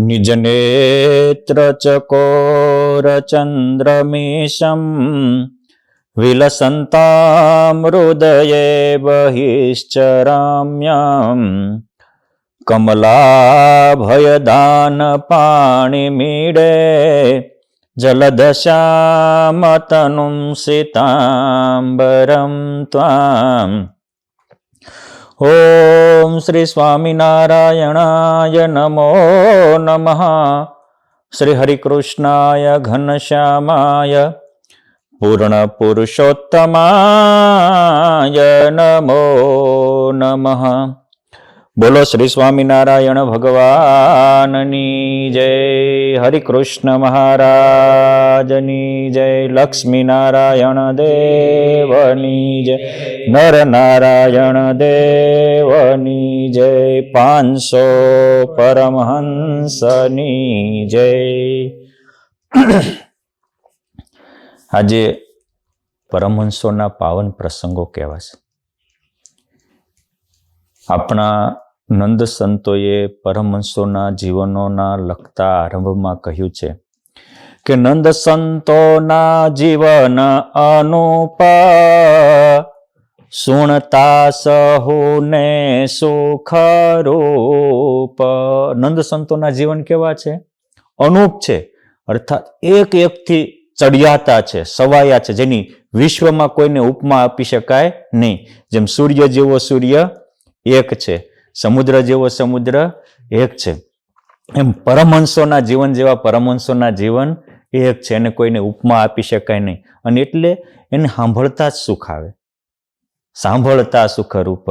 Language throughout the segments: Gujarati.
निजनेत्र चकोरचन्द्रमीशम् विलसन्तां हृदये बहिश्चराम्याम् कमलाभयदानपाणिमीडे जलदशामतनुं सीताम्बरं त्वाम्। ओम श्री स्वामिनारायणाय नमो नमः। श्री हरिकृष्णाय घनश्यामाय पूर्णपुरुषोत्तमाय नमो नमः। बोलो श्री स्वामिनारायण भगवाननी जय। हरिकृष्ण महाराजनी जय। लक्ष्मी नारायण देवनी जय। नर नारायण देवनी जय। 500 परमहंसनी जय। આજે પરમહંસોના પાવન પ્રસંગો કહેવાશે। આપણા નંદ સંતોએ પરમહંસોના જીવનોના લખતા આરંભમાં કહ્યું છે કે નંદ સંતોના જીવન અનુપ સુણતા સહુને સુખ રૂપ। નંદ સંતોના જીવન કેવા છે? અનુપ છે, અર્થાત એક એકથી ચડિયાતા છે, સવાયા છે, જેની વિશ્વમાં કોઈને ઉપમા આપી શકાય નહીં। જેમ સૂર્ય જેવો સૂર્ય એક છે, સમુદ્ર જેવો સમુદ્ર એક છે, એમ પરમહંસોના જીવન જેવા પરમહંસોના જીવન એક છે, એને કોઈને ઉપમા આપી શકાય નહીં। અને એટલે એને સાંભળતા જ સુખ આવે, સાંભળતા સુખ રૂપ।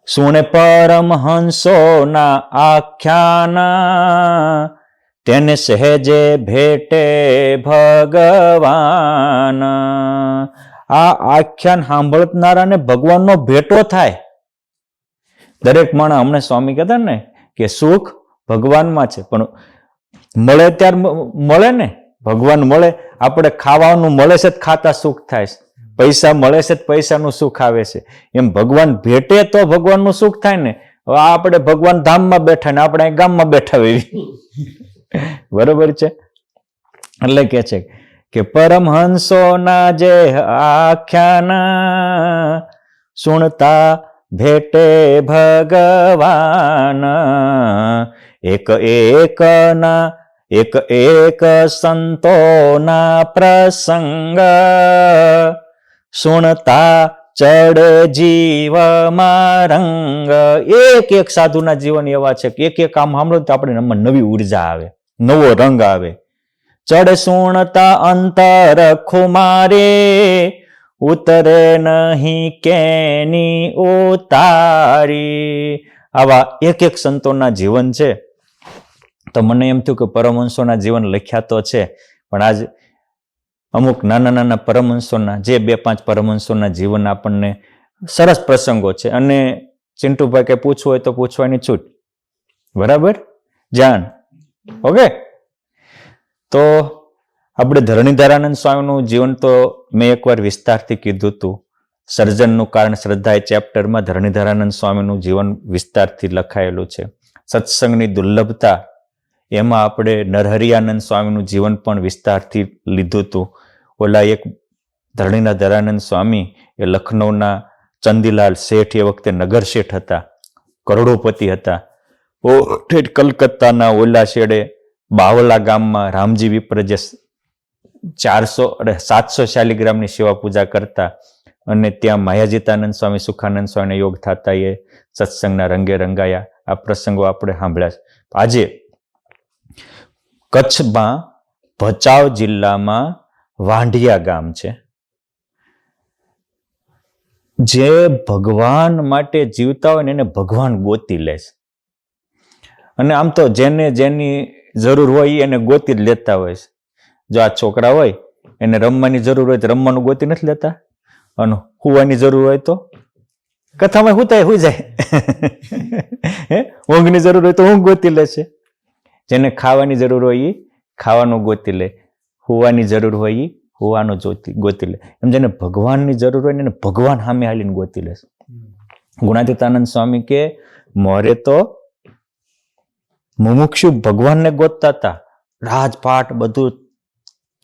સુણે પરમહંસોના આખ્યાન તેને સહેજે ભેટે ભગવાન। આ આખ્યાન સાંભળનારાને ભગવાનનો ભેટો થાય। દરેક માણસ, હમણાં સ્વામી કહેતા ને કે સુખ ભગવાનમાં છે, પણ મળે ત્યારે મળે ને, ભગવાન મળે। આપણે ખાવાનું મળે છે, ખાતા સુખ થાય છે, પૈસા મળે છે, પૈસાનું સુખ આવે છે, એમ ભગવાન ભેટે તો ભગવાનનું સુખ થાય ને। હવે આપણે ભગવાન ધામમાં બેઠા ને આપણે ગામમાં બેઠા હોય, બરોબર છે। એટલે કે છે કે પરમહંસોના જે આખ્યાન સુણતા ભેટે ભગવાન। એક એક સંતોના પ્રસંગ સુણતા ચડે જીવમાં રંગ। એક એક સાધુના જીવન એવા છે કે એક એક આમ સાંભળો તો આપણે નવી ઉર્જા આવે, નવો રંગ આવે। ચડ સુણતા અંતર ખુમારે ઉતરે નહીં કેની ઉતારી। આવા એક એક સંતોના જીવન છે। તો મને એમ થયું કે પરમહંસોના જીવન લખ્યા તો છે, પણ આજ અમુક નાના નાના પરમહંસોના, જે 2-5 પરમહંસોના જીવન આપણને સરસ પ્રસંગો છે। અને ચિંટુભાઈ કે પૂછવું હોય તો પૂછવાની છૂટ, બરાબર જાણ? ઓકે। તો આપણે ધરણીધરાનંદ સ્વામીનું જીવન તો મેં એકવાર વિસ્તારથી કીધું હતું। સર્જનનું કારણ શ્રદ્ધા એ ચેપ્ટરમાં ધરણીધરાનંદ સ્વામીનું જીવન વિસ્તારથી લખાયેલું છે। સત્સંગની દુર્લભતા એમાં આપણે નરહરિયાનંદ સ્વામીનું જીવન પણ વિસ્તારથી લીધું હતું। ઓલા એક ધરણીધરાનંદ સ્વામી એ લખનૌના ચંદીલાલ શેઠ, એ વખતે નગર શેઠ હતા, કરોડોપતિ હતા। ઠેઠ કલકત્તાના ઓલા શેડે બાવલા ગામમાં રામજી વિપ્ર જે 700 શાલિગ્રામની સેવા પૂજા કરતા, અને ત્યાં માયાજીતાનંદ સ્વામી, સુખાનંદ સ્વામીને યોગ થતા, એ સત્સંગના રંગે રંગાયા। આ પ્રસંગો આપણે સાંભળ્યા છે। આજે કચ્છમાં ભચાઉ જિલ્લામાં વાંઢિયા ગામ છે, જે ભગવાન માટે જીવતા હોય ને એને ભગવાન ગોતી લે છે। અને આમ તો જેને જેની જરૂર હોય એને ગોતી જ લેતા હોય છે। જો આ છોકરા હોય એને રમવાની જરૂર હોય તો રમવાનું ગોતી નથી લેતા, અને હુવાની જરૂર હોય તો કથામાં હુતાય હુઈ જાય, ઊંઘની જરૂર હોય તો ઊંઘ ગોતી લે છે। જેને ખાવાની જરૂર હોય એ ખાવાનું ગોતી લે, હુવાની જરૂર હોય એ હોવાનું ગોતી લે। એમ જેને ભગવાનની જરૂર હોય ને એને ભગવાન સામે હાલીને ગોતી લે છે। ગુણાતીતાનંદ સ્વામી કે મોરે તો મુમુક્ષુ ભગવાનને ગોતતા હતા, રાજપાટ બધું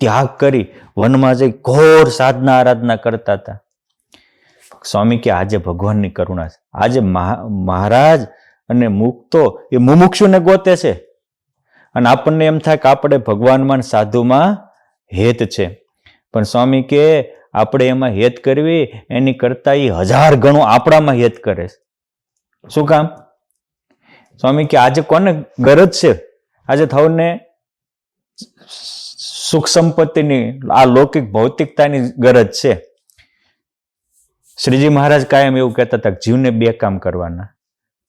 ત્યાગ કરી વનમાં જઈ ઘોર સાધના આરાધના કરતા હતા. સ્વામી કે આજે ભગવાનની કરુણા છે. આજે મહારાજ અને મુક્તો એ મુમુક્ષુને ગોતે છે અને આપણને એમ થાય કે આપણે ભગવાનમાં સાધુમાં હેત છે. પણ સ્વામી કે આપણે એમાં હેત કરવી એની કરતા એ 1000 ગણું આપણામાં હેત કરે છે. શું કામ? સ્વામી કે આજે કોને ગરજ છે? આજે થવને સુખ સંપત્તિની, આ લૌકિક ભૌતિકતાની ગરજ છે. શ્રીજી મહારાજ કાયમ એવું કહેતા હતા કે જીવને 2 કામ કરવાના,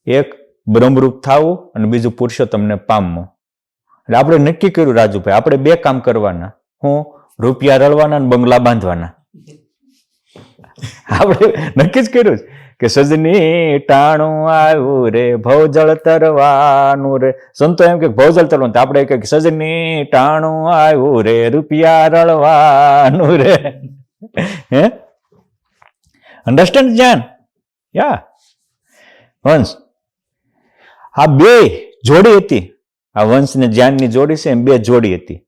એક બ્રહ્મરૂપ થવું અને બીજું પુરુષોત્તમને પામવું. એટલે આપણે નક્કી કર્યું રાજુભાઈ, આપણે 2 કામ કરવાના. હું રૂપિયા રળવાના અને બંગલા બાંધવાના. આપણે નક્કી જ કર્યું કે સજની ટાણું આવ્યું રે ભવજળ તરવાનું રે. સંતો એમ કે ભવજળ તરવાનું, આપણે કે સજની ટાણું આવ્યું રે રૂપિયા રળવાનું રે. હે, અન્ડરસ્ટેન્ડ જ્ઞાન? યા વંશ, આ 2 જોડી હતી. આ વંશ ને જ્ઞાનની જોડી છે, એમ 2 જોડી હતી,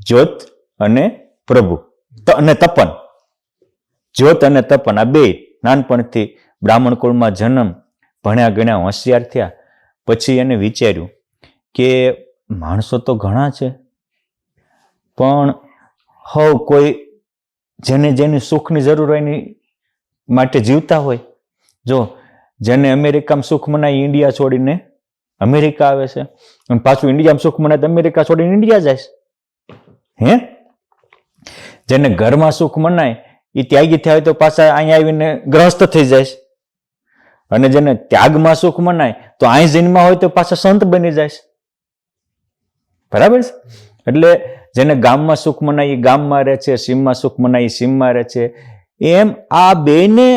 જ્યોત અને પ્રભુ અને તપન. જ્યોત અને તપન આ 2 નાનપણથી બ્રાહ્મણ કુળમાં જન્મ, ભણ્યા ગણ્યા હોશિયાર થયા. પછી એને વિચાર્યું કે માણસો તો ઘણા છે, પણ હવ કોઈ જેની સુખની જરૂર હોય એની માટે જીવતા હોય. જો જેને અમેરિકામાં સુખ મનાય ઇન્ડિયા છોડીને અમેરિકા આવે છે, અને પાછું ઇન્ડિયામાં સુખ મનાય તો અમેરિકા છોડીને ઇન્ડિયા જાય છે. હે, જેને ઘરમાં સુખ મનાય એ ત્યાગી થયા હોય તો પાછા અહીંયા આવીને ગ્રહસ્થ થઈ જાય છે, અને જેને ત્યાગમાં સુખ મનાય તો અહીં જન્મમાં હોય તો પાછા સંત બની જાય છે. બરાબર છે? એટલે જેને ગામમાં સુખ મનાય એ ગામમાં રહે છે, સીમમાં સુખ મનાય એ સીમમાં રહે છે. એમ આ 2ને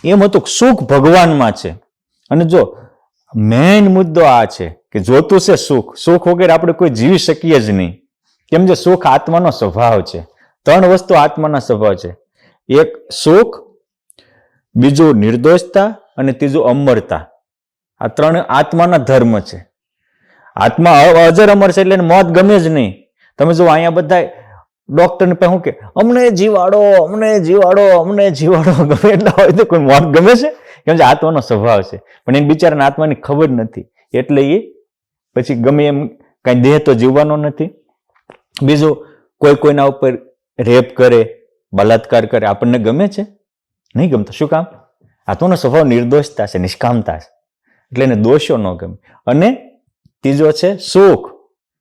એમ હતું સુખ ભગવાનમાં છે. અને જો મેઇન મુદ્દો આ છે કે જોતું છે સુખ, સુખ વગેરે આપણે કોઈ જીવી શકીએ જ નહીં. કેમ? જે સુખ આત્માનો સ્વભાવ છે. 3 વસ્તુ આત્માના સ્વભાવ છે. એક સુખ, બીજું નિર્દોષતા અને ત્રીજું અમરતા. આ 3 આત્માના ધર્મ છે. આત્મા અજર અમર છે એટલે એને મોત ગમે જ નહીં. તમે જો અહીંયા બધા ડોક્ટરને પાસે શું કે અમને જીવાડો, અમને જીવાડો, અમને જીવાડો, ગમે એટલા હોય તો કોઈ મોત ગમે છે? કેમ કે આત્માનો સ્વભાવ છે. પણ એને બિચારાને આત્માની ખબર નથી, એટલે એ પછી ગમે એમ કઈ દેહ તો જીવવાનો નથી. બીજું કોઈ કોઈના ઉપર રેપ કરે, બલાત્કાર કરે, આપણને ગમે છે? નહીં ગમતો. શું કામ? આત્માનો સ્વભાવ નિર્દોષતા છે, નિષ્કામતા છે, એટલે એને દોષો ન ગમે. અને ત્રીજો છે સુખ,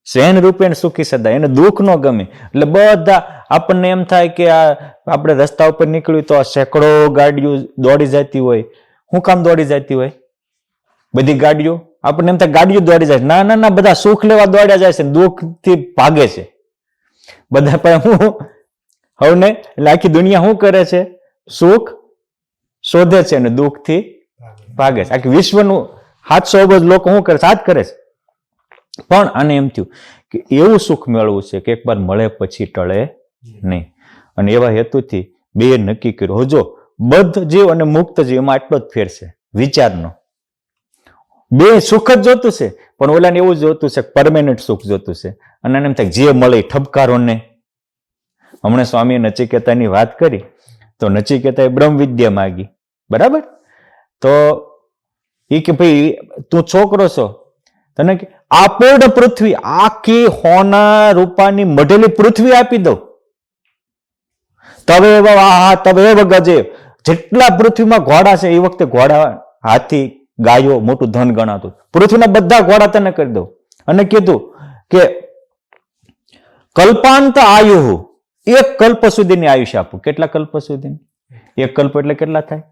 શેન રૂપે સુખી સદા, એને દુઃખ ન ગમે. એટલે બધા આપણને એમ થાય કે આ આપણે રસ્તા ઉપર નીકળ્યું તો 100 ગાડીઓ દોડી જતી હોય. શું કામ દોડી જતી હોય? બધી ગાડીઓ આપણને એમ થાય ગાડીઓ દોડી જાય. ના ના ના, બધા સુખ લેવા દોડ્યા જાય છે, દુઃખ થી ભાગે છે બધા. પણ હું હવે ને, એટલે આખી દુનિયા શું કરે છે? સુખ શોધે છે અને દુઃખ થી ભાગે છે. આખી વિશ્વનું 700 અબજ લોકો શું કરે? સાથ કરે છે. પણ આને એમ થયું કે એવું સુખ મેળવું છે કે એકવાર મળે પછી ટળે નહીં. અને એવા હેતુથી 2 નક્કી કર્યું. જો બદ્ધ જીવ અને મુક્ત જીવ એમાં આટલો જ ફેર છે વિચારનો. 2 સુખ જ જોતું છે, પણ ઓલાને એવું જોતું છે પરમેનન્ટ સુખ જોતું છે. અને એમ થાય જે મળે ઠપકારો ને. હમણાં સ્વામીએ નચિકેતાની વાત કરી તો નચિકેતાએ બ્રહ્મ વિદ્યા માગી. બરાબર? તો એ કે ભાઈ તું છોકરો છો, તને આપોડ પૃથ્વી, આખી હોના રૂપાની મઢેલી પૃથ્વી આપી દઉં, તવે ગજે. જેટલા પૃથ્વીમાં ઘોડા છે, એ વખતે ઘોડા, હાથી, ગાયો મોટું ધન ગણાતું. પૃથ્વીના બધા ઘોડા તને કરી દઉં. અને કીધું કે કલ્પાંત આયુ, 1 કલ્પ સુધીની આયુષ્ય આપું. કેટલા કલ્પ સુધીની? 1 કલ્પ એટલે કેટલા થાય?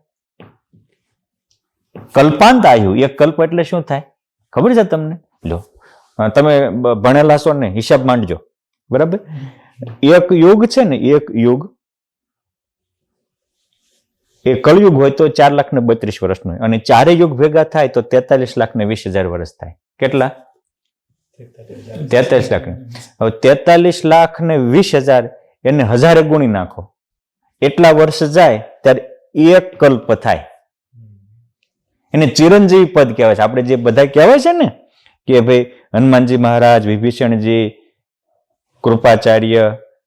કલ્પાંત આયુ, 1 કલ્પ એટલે શું થાય ખબર છે તમને? લો, તમે ભણેલા છો ને, હિસાબ માંડજો. બરાબર? 1 યુગ છે ને, 1 યુગ, એ કળયુગ હોય તો 4,32,000 વર્ષનો હોય, અને 4 યુગ ભેગા થાય તો 43,20,000 વર્ષ થાય. કેટલા? 43 લાખ. હવે 43,20,000 એને 1000 ગુણી નાખો, એટલા વર્ષ જાય ત્યારે 1 કલ્પ થાય. એને ચિરંજીવી પદ કહેવાય છે. આપણે જે બધા કહેવાય છે ને કે ભાઈ હનુમાનજી મહારાજ, વિભીષણજી, કૃપાચાર્ય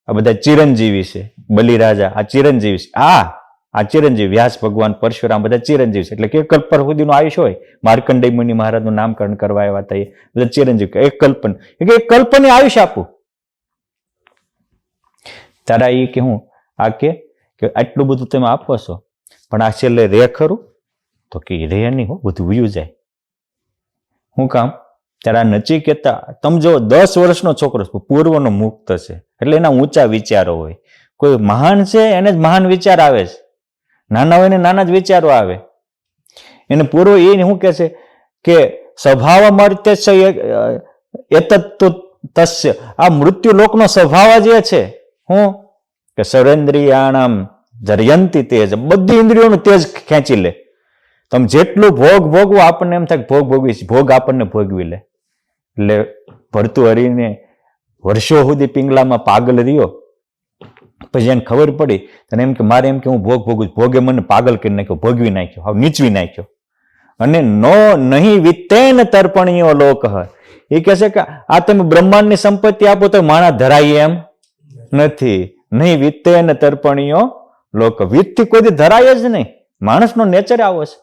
આ બધા ચિરંજીવી છે, બલિરાજા આ ચિરંજીવી છે, આ ચિરંજીવી, વ્યાસ ભગવાન, પરશુરામ બધા ચિરંજીવી છે. એટલે કે કલ્પ સુધીનું આયુષ્ય હોય. માર્કંડેય મુનિ મહારાજનું નામકરણ કરવા આવ્યા હતા, એ બધા ચિરંજીવી. એક કલ્પન, એક કલ્પને આયુષ્ય આપું તારા. એ કે હું આ કે આટલું બધું તમે આપો છો, પણ આ છેલ્લે રે ખરું? તો કે રે નહીં હો, બધું વયું જાય. શું કામ? ત્યારે આ નચિકેતા તમે જો 10 વર્ષનો છોકરો પૂર્વનો મુક્ત છે, એટલે એના ઊંચા વિચારો હોય. કોઈ મહાન છે એને જ મહાન વિચાર આવે છે, નાના હોય ને નાના જ વિચારો આવે. એને પૂર્વ એ શું કે છે કે સ્વભાવ મર્ત્ય એતત્ તસ્ય, આ મૃત્યુ લોકનો સ્વભાવ જ એ છે. હું કે સરેન્દ્રિયાણામ જરયંતી તેજ, બધી ઇન્દ્રિયોનું તેજ ખેંચી લે. તમે જેટલું ભોગ ભોગવું આપણને એમ થાય ભોગ ભોગવી, ભોગ આપણને ભોગવી લે. એટલે ભર્તુહરિને વર્ષો સુધી પિંગલામાં પાગલ રહ્યો, પછી એને ખબર પડી અને એમ કે મારે એમ કે હું ભોગ ભોગવું, ભોગે મને પાગલ કરી નાખ્યો, ભોગવી નાખ્યો, હવે નીચવી નાખ્યો. અને નો નહીં વિત્તેન તર્પણીયો લોક. એ કહે છે કે આ તમે બ્રહ્માંડની સંપત્તિ આપો તો માણસ ધરાય એમ નથી. નહીં વિત્તેન તર્પણીયો લોક, વિત્તથી કોઈ ધરાય જ નહીં. માણસનો નેચર આવો છે.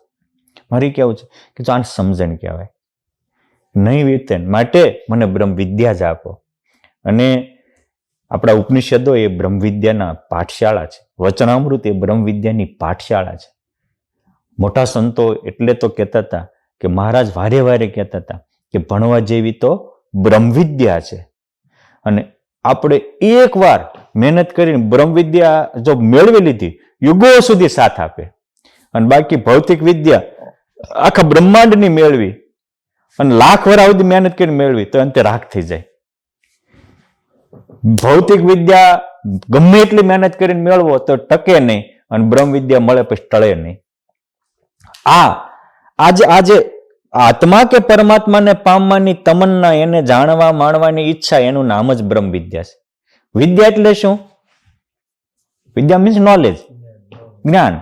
મારી કેવું છે કે જો આને સમજણ કહેવાય. નહીં વિત્તેન, માટે મને બ્રહ્મ વિદ્યા જ આપો. અને આપણા ઉપનિષદો એ બ્રહ્મ વિદ્યાના પાઠશાળા છે. વચનામૃત એ બ્રહ્મ વિદ્યાની પાઠશાળા છે. મોટા સંતો એટલે તો કહેતા હતા કે મહારાજ વારે વારે કહેતા હતા કે ભણવા જેવી તો બ્રહ્મ વિદ્યા છે. અને આપણે એકવાર મહેનત કરીને બ્રહ્મ વિદ્યા જો મેળવી લીધી, યુગો સુધી સાથ આપે. અને બાકી ભૌતિક વિદ્યા આખા બ્રહ્માંડની મેળવી અને લાખ વર્ષ સુધી મહેનત કરીને મેળવી તો અંતે રાખ થઈ જાય. ભૌતિક વિદ્યા ગમે એટલી મહેનત કરીને મેળવો તો ટકે નહીં, અને બ્રહ્મ વિદ્યા મળે પછી ટળે નહીં. આજે આત્મા કે પરમાત્માને પામવાની તમન્ના, એને જાણવા માણવાની ઈચ્છા, એનું નામ જ બ્રહ્મ વિદ્યા છે. વિદ્યા એટલે શું? વિદ્યા મીન્સ નોલેજ, જ્ઞાન.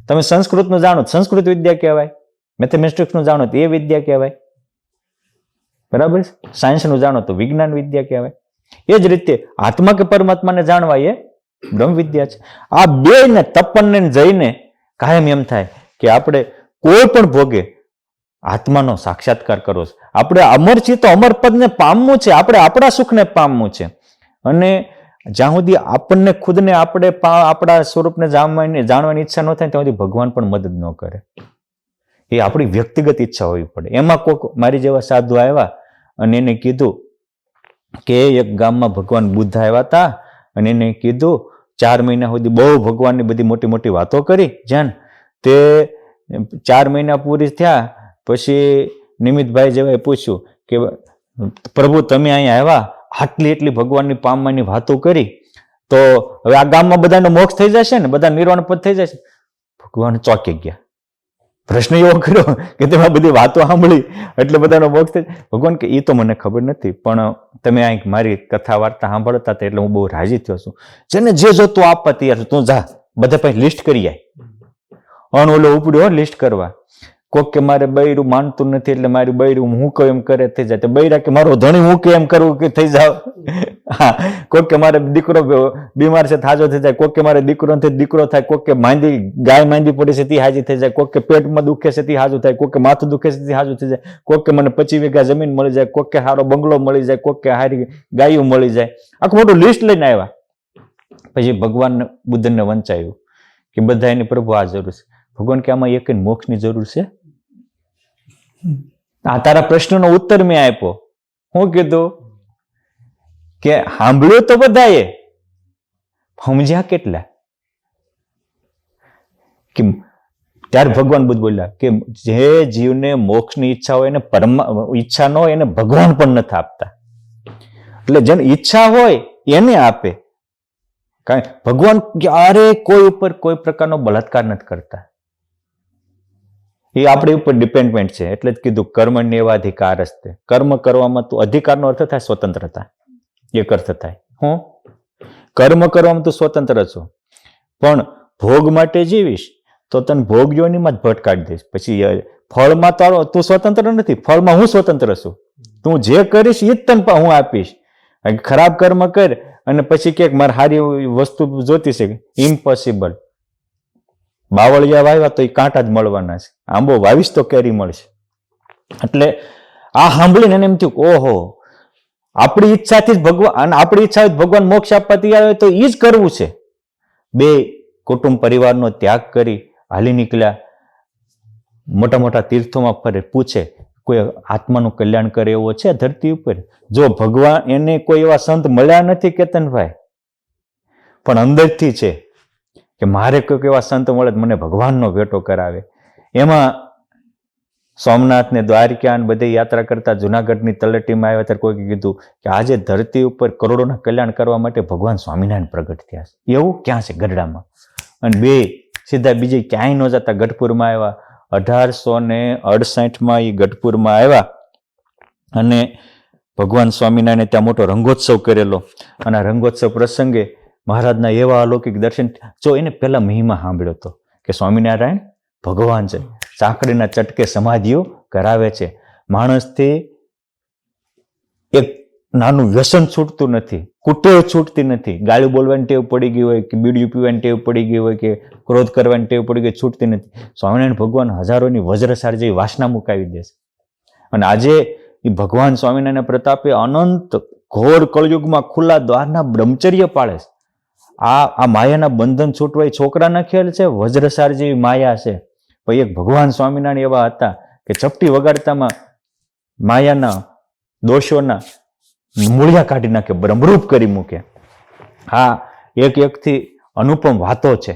તમે સંસ્કૃતનું જાણો સંસ્કૃત વિદ્યા કહેવાય, મેથેમેટિક્સનું જાણો તો એ વિદ્યા કહેવાય, બરાબર? સાયન્સનું જાણો તો વિજ્ઞાન વિદ્યા કહેવાય. એ જ રીતે આત્મા કે પરમાત્માને જાણવા એ બ્રહ્મ વિદ્યા છે. આ બે ને તપનને જઈને કાયમ એમ થાય કે આપણે કોઈ પણ ભોગે આત્માનો સાક્ષાત્કાર કરવો છે. આપણે અમર છીએ તો અમર પદને પામવું છે, આપણે આપણા સુખને પામવું છે. અને જ્યાં સુધી આપણને ખુદને આપણે આપણા સ્વરૂપને જાણવાની ઈચ્છા ન થાય ત્યાં સુધી ભગવાન પણ મદદ ન કરે. એ આપણી વ્યક્તિગત ઈચ્છા હોવી પડે. એમાં કોઈક મારી જેવા સાધુ આવ્યા અને એને કીધું કે એક ગામમાં ભગવાન બુદ્ધ આવ્યા હતા અને એને કીધું 4 મહિના સુધી બહુ ભગવાનની બધી મોટી મોટી વાતો કરી. જ્યાં તે 4 મહિના પૂરી થયા પછી નિમિતભાઈ જેવાએ પૂછ્યું કે પ્રભુ તમે અહીંયા આવ્યા, આટલી એટલી ભગવાનની પામવાની વાતો કરી, તો હવે આ ગામમાં બધાનો મોક્ષ થઈ જશે ને, બધા નિર્વાણ પદ થઈ જશે? ભગવાન ચોંકી ગયા. પ્રશ્ન એવો કર્યો કે તમે આ બધી વાતો સાંભળી એટલે બધાનો મોક્ષ થઈ? ભગવાન કે એ તો મને ખબર નથી, પણ તમે અહીં મારી કથા વાર્તા સાંભળતા હતા એટલે હું બહુ રાજી થયો છું. જેને જે જોતું આપવા તૈયાર છું, તું જા, બધા પાસે લિસ્ટ કરી આય. અન ઓલો ઉપડ્યો લિસ્ટ કરવા. કોક કે મારે બૈરું માનતું નથી એટલે મારી બૈરું હું કહું એમ કરે થઈ જાય. બૈરા કે મારો ધણી હું કે એમ કરવું કે થઈ જાવ. હા, કોક કે મારે દીકરો બીમાર છે હાજો થઈ જાય, કોક કે મારે દીકરો નથી દીકરો થાય, કોક કે ગાય માંદી પડી છે તે હાજી થઈ જાય, કોક કે પેટમાં દુખે છે તે હાજુ થાય, કોક કે માથું દુખે છે તે હાજુ થઈ જાય, કોક કે મને 25 વીઘા જમીન મળી જાય, કોક કે સારો બંગલો મળી જાય, કોક કે હારી ગાયું મળી જાય. આખું મોટું લિસ્ટ લઈને આવ્યા. પછી ભગવાન બુદ્ધને વંચાયું કે બધા એની પ્રભુ આ જરૂર છે. ભગવાન કે આમાં એક મોક્ષની જરૂર છે? આ તારા પ્રશ્નનો ઉત્તર મેં આપ્યો. હું કીધું કે સાંભળ્યું તો બધાએ, સમજ્યા કેટલા? કે ત્યારે ભગવાન બુદ્ધ બોલ્યા કે જે જીવને મોક્ષની ઈચ્છા હોય એને ઈચ્છા ન હોય એને ભગવાન પણ નથી આપતા. એટલે જેને ઈચ્છા હોય એને આપે. કારણ ભગવાન ક્યારે કોઈ ઉપર કોઈ પ્રકારનો બળાત્કાર નથી કરતા. એ આપણી ઉપર ડિપેન્ડમેન્ટ છે. એટલે જ કીધું કર્મણ્યેવાધિકાર હસ્તે. કર્મ કરવામાં તો અધિકારનો અર્થ થાય સ્વતંત્રતા. એક અર્થ થાય હું કર્મ કરવામાં તું સ્વતંત્ર છો, પણ ભોગ માટે જીવીશ તો તને ભોગયોનીમાં જ ભટકાડી દઈશ. પછી ફળમાં તારો તું સ્વતંત્ર નથી, ફળમાં હું સ્વતંત્ર છું. તું જે કરીશ એ જ તને હું આપીશ. ખરાબ કર્મ કર અને પછી કે મારે સારી વસ્તુ જોતી છે, ઇમ્પોસિબલ. બાવળિયા વાવ્યા તો એ કાંટા જ મળવાના છે, આંબો વાવીશ તો કેરી મળશે. એટલે આ સાંભળીને એને એમ થયું ઓહો, આપણી ઈચ્છાથી જ ભગવાન, આપણી ઈચ્છા ભગવાન મોક્ષ આપવા તૈયાર હોય તો એ જ કરવું છે. બે કુટુંબ પરિવારનો ત્યાગ કરી હાલી નીકળ્યા, મોટા મોટા તીર્થોમાં ફરે, પૂછે કોઈ આત્માનું કલ્યાણ કરે એવો છે ધરતી ઉપર? જો ભગવાન એને કોઈ એવા સંત મળ્યા નથી કેતનભાઈ, પણ અંદરથી છે કે મારે કોઈક એવા સંત મળે મને ભગવાનનો ભેટો કરાવે. એમાં સોમનાથ ને દ્વારકા ને બધી યાત્રા કરતા જુનાગઢની તળેટીમાં આવ્યા ત્યારે કોઈ કીધું કે આજે ધરતી ઉપર કરોડોના કલ્યાણ કરવા માટે ભગવાન સ્વામિનારાયણ પ્રગટ થયા છે. એવું ક્યાં છે ગઢડામાં? અને બે સીધા બીજે ક્યાંય ન જતા ગઢપુરમાં આવ્યા. 1868માં એ ગઢપુરમાં આવ્યા અને ભગવાન સ્વામિનારાયણે ત્યાં મોટો રંગોત્સવ કરેલો. અને આ રંગોત્સવ પ્રસંગે મહારાજના એવા અલૌકિક દર્શન. જો એને પહેલા મહિમા સાંભળ્યો હતો કે સ્વામિનારાયણ ભગવાન છે, ચાકડીના ચટકે સમાધિઓ કરાવે છે, માણસથી એક નાનું વ્યસન છૂટતું નથી, કુટેવ છૂટતી નથી, ગાળું બોલવાની ટેવ પડી ગઈ હોય કે બીડીયું પીવાની ટેવ પડી ગઈ હોય કે ક્રોધ કરવાની ટેવ પડી ગઈ, છૂટતી નથી. સ્વામિનારાયણ ભગવાન હજારોની વજ્રસાર જેવી વાસના મુકાવી દેશે. અને આજે એ ભગવાન સ્વામિનારાયણ પ્રતાપે અનંત ઘોર કળયુગમાં ખુલ્લા દ્વારના બ્રહ્મચર્ય પાળે છે. આ માયાના બંધન છૂટવા એ છોકરાના ખેલ છે, વજ્રસાર જેવી માયા છે. પછી એક ભગવાન સ્વામિનારાયણ એવા હતા કે ચપટી વગાડતામાં માયાના દોષોના મૂળિયા કાઢી નાખે, બ્રહ્મરૂપ કરી મૂકે. હા, એકથી અનુપમ વાતો છે.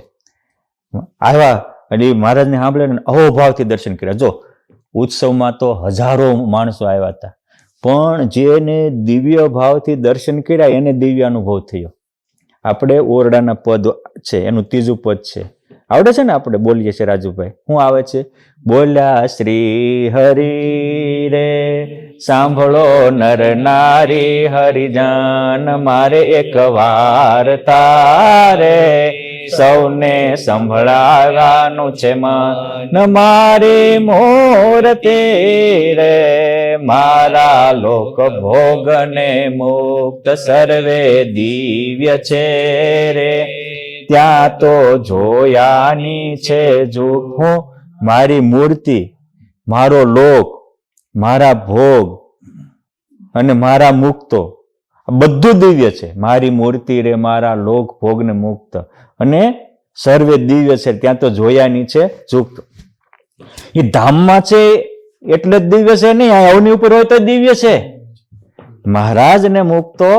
આવ્યા એટલે મહારાજને સાંભળે અહોભાવથી દર્શન કર્યા. જો ઉત્સવમાં તો હજારો માણસો આવ્યા હતા, પણ જેને દિવ્ય ભાવથી દર્શન કર્યા એને દિવ્ય અનુભવ થયો. આપણે ઓરડાના પદ છે, એનું ત્રીજું પદ છે, આવડે છે ને? આપણે બોલીએ છીએ રાજુભાઈ, શું આવે છે? બોલ્યા શ્રી હરિ રે સાંભળો નર નારી હરિજન, મારે એક વાર તારે સૌને સંભળાવવાનું છે મન મારી મૂર્તિ રે. મારા લોક ભોગને મુક્ત સર્વે દિવ્ય છે રે, ત્યાં તો જોયાની છે જુગ. હું મારી મૂર્તિ, મારો લોક, મારા ભોગ અને મારા મુક્તો બધું દિવ્ય છે. મારી મૂર્તિ રે મારા લોક ભોગ ને મુક્ત અને સર્વે દિવ્ય છે, ત્યાં તો જોયાની છે જુગ. એ ધામમાં છે એટલે જ દિવ્ય છે નહીં, આ અવની ઉપર હોય તો દિવ્ય છે. મહારાજ ને મુક્તો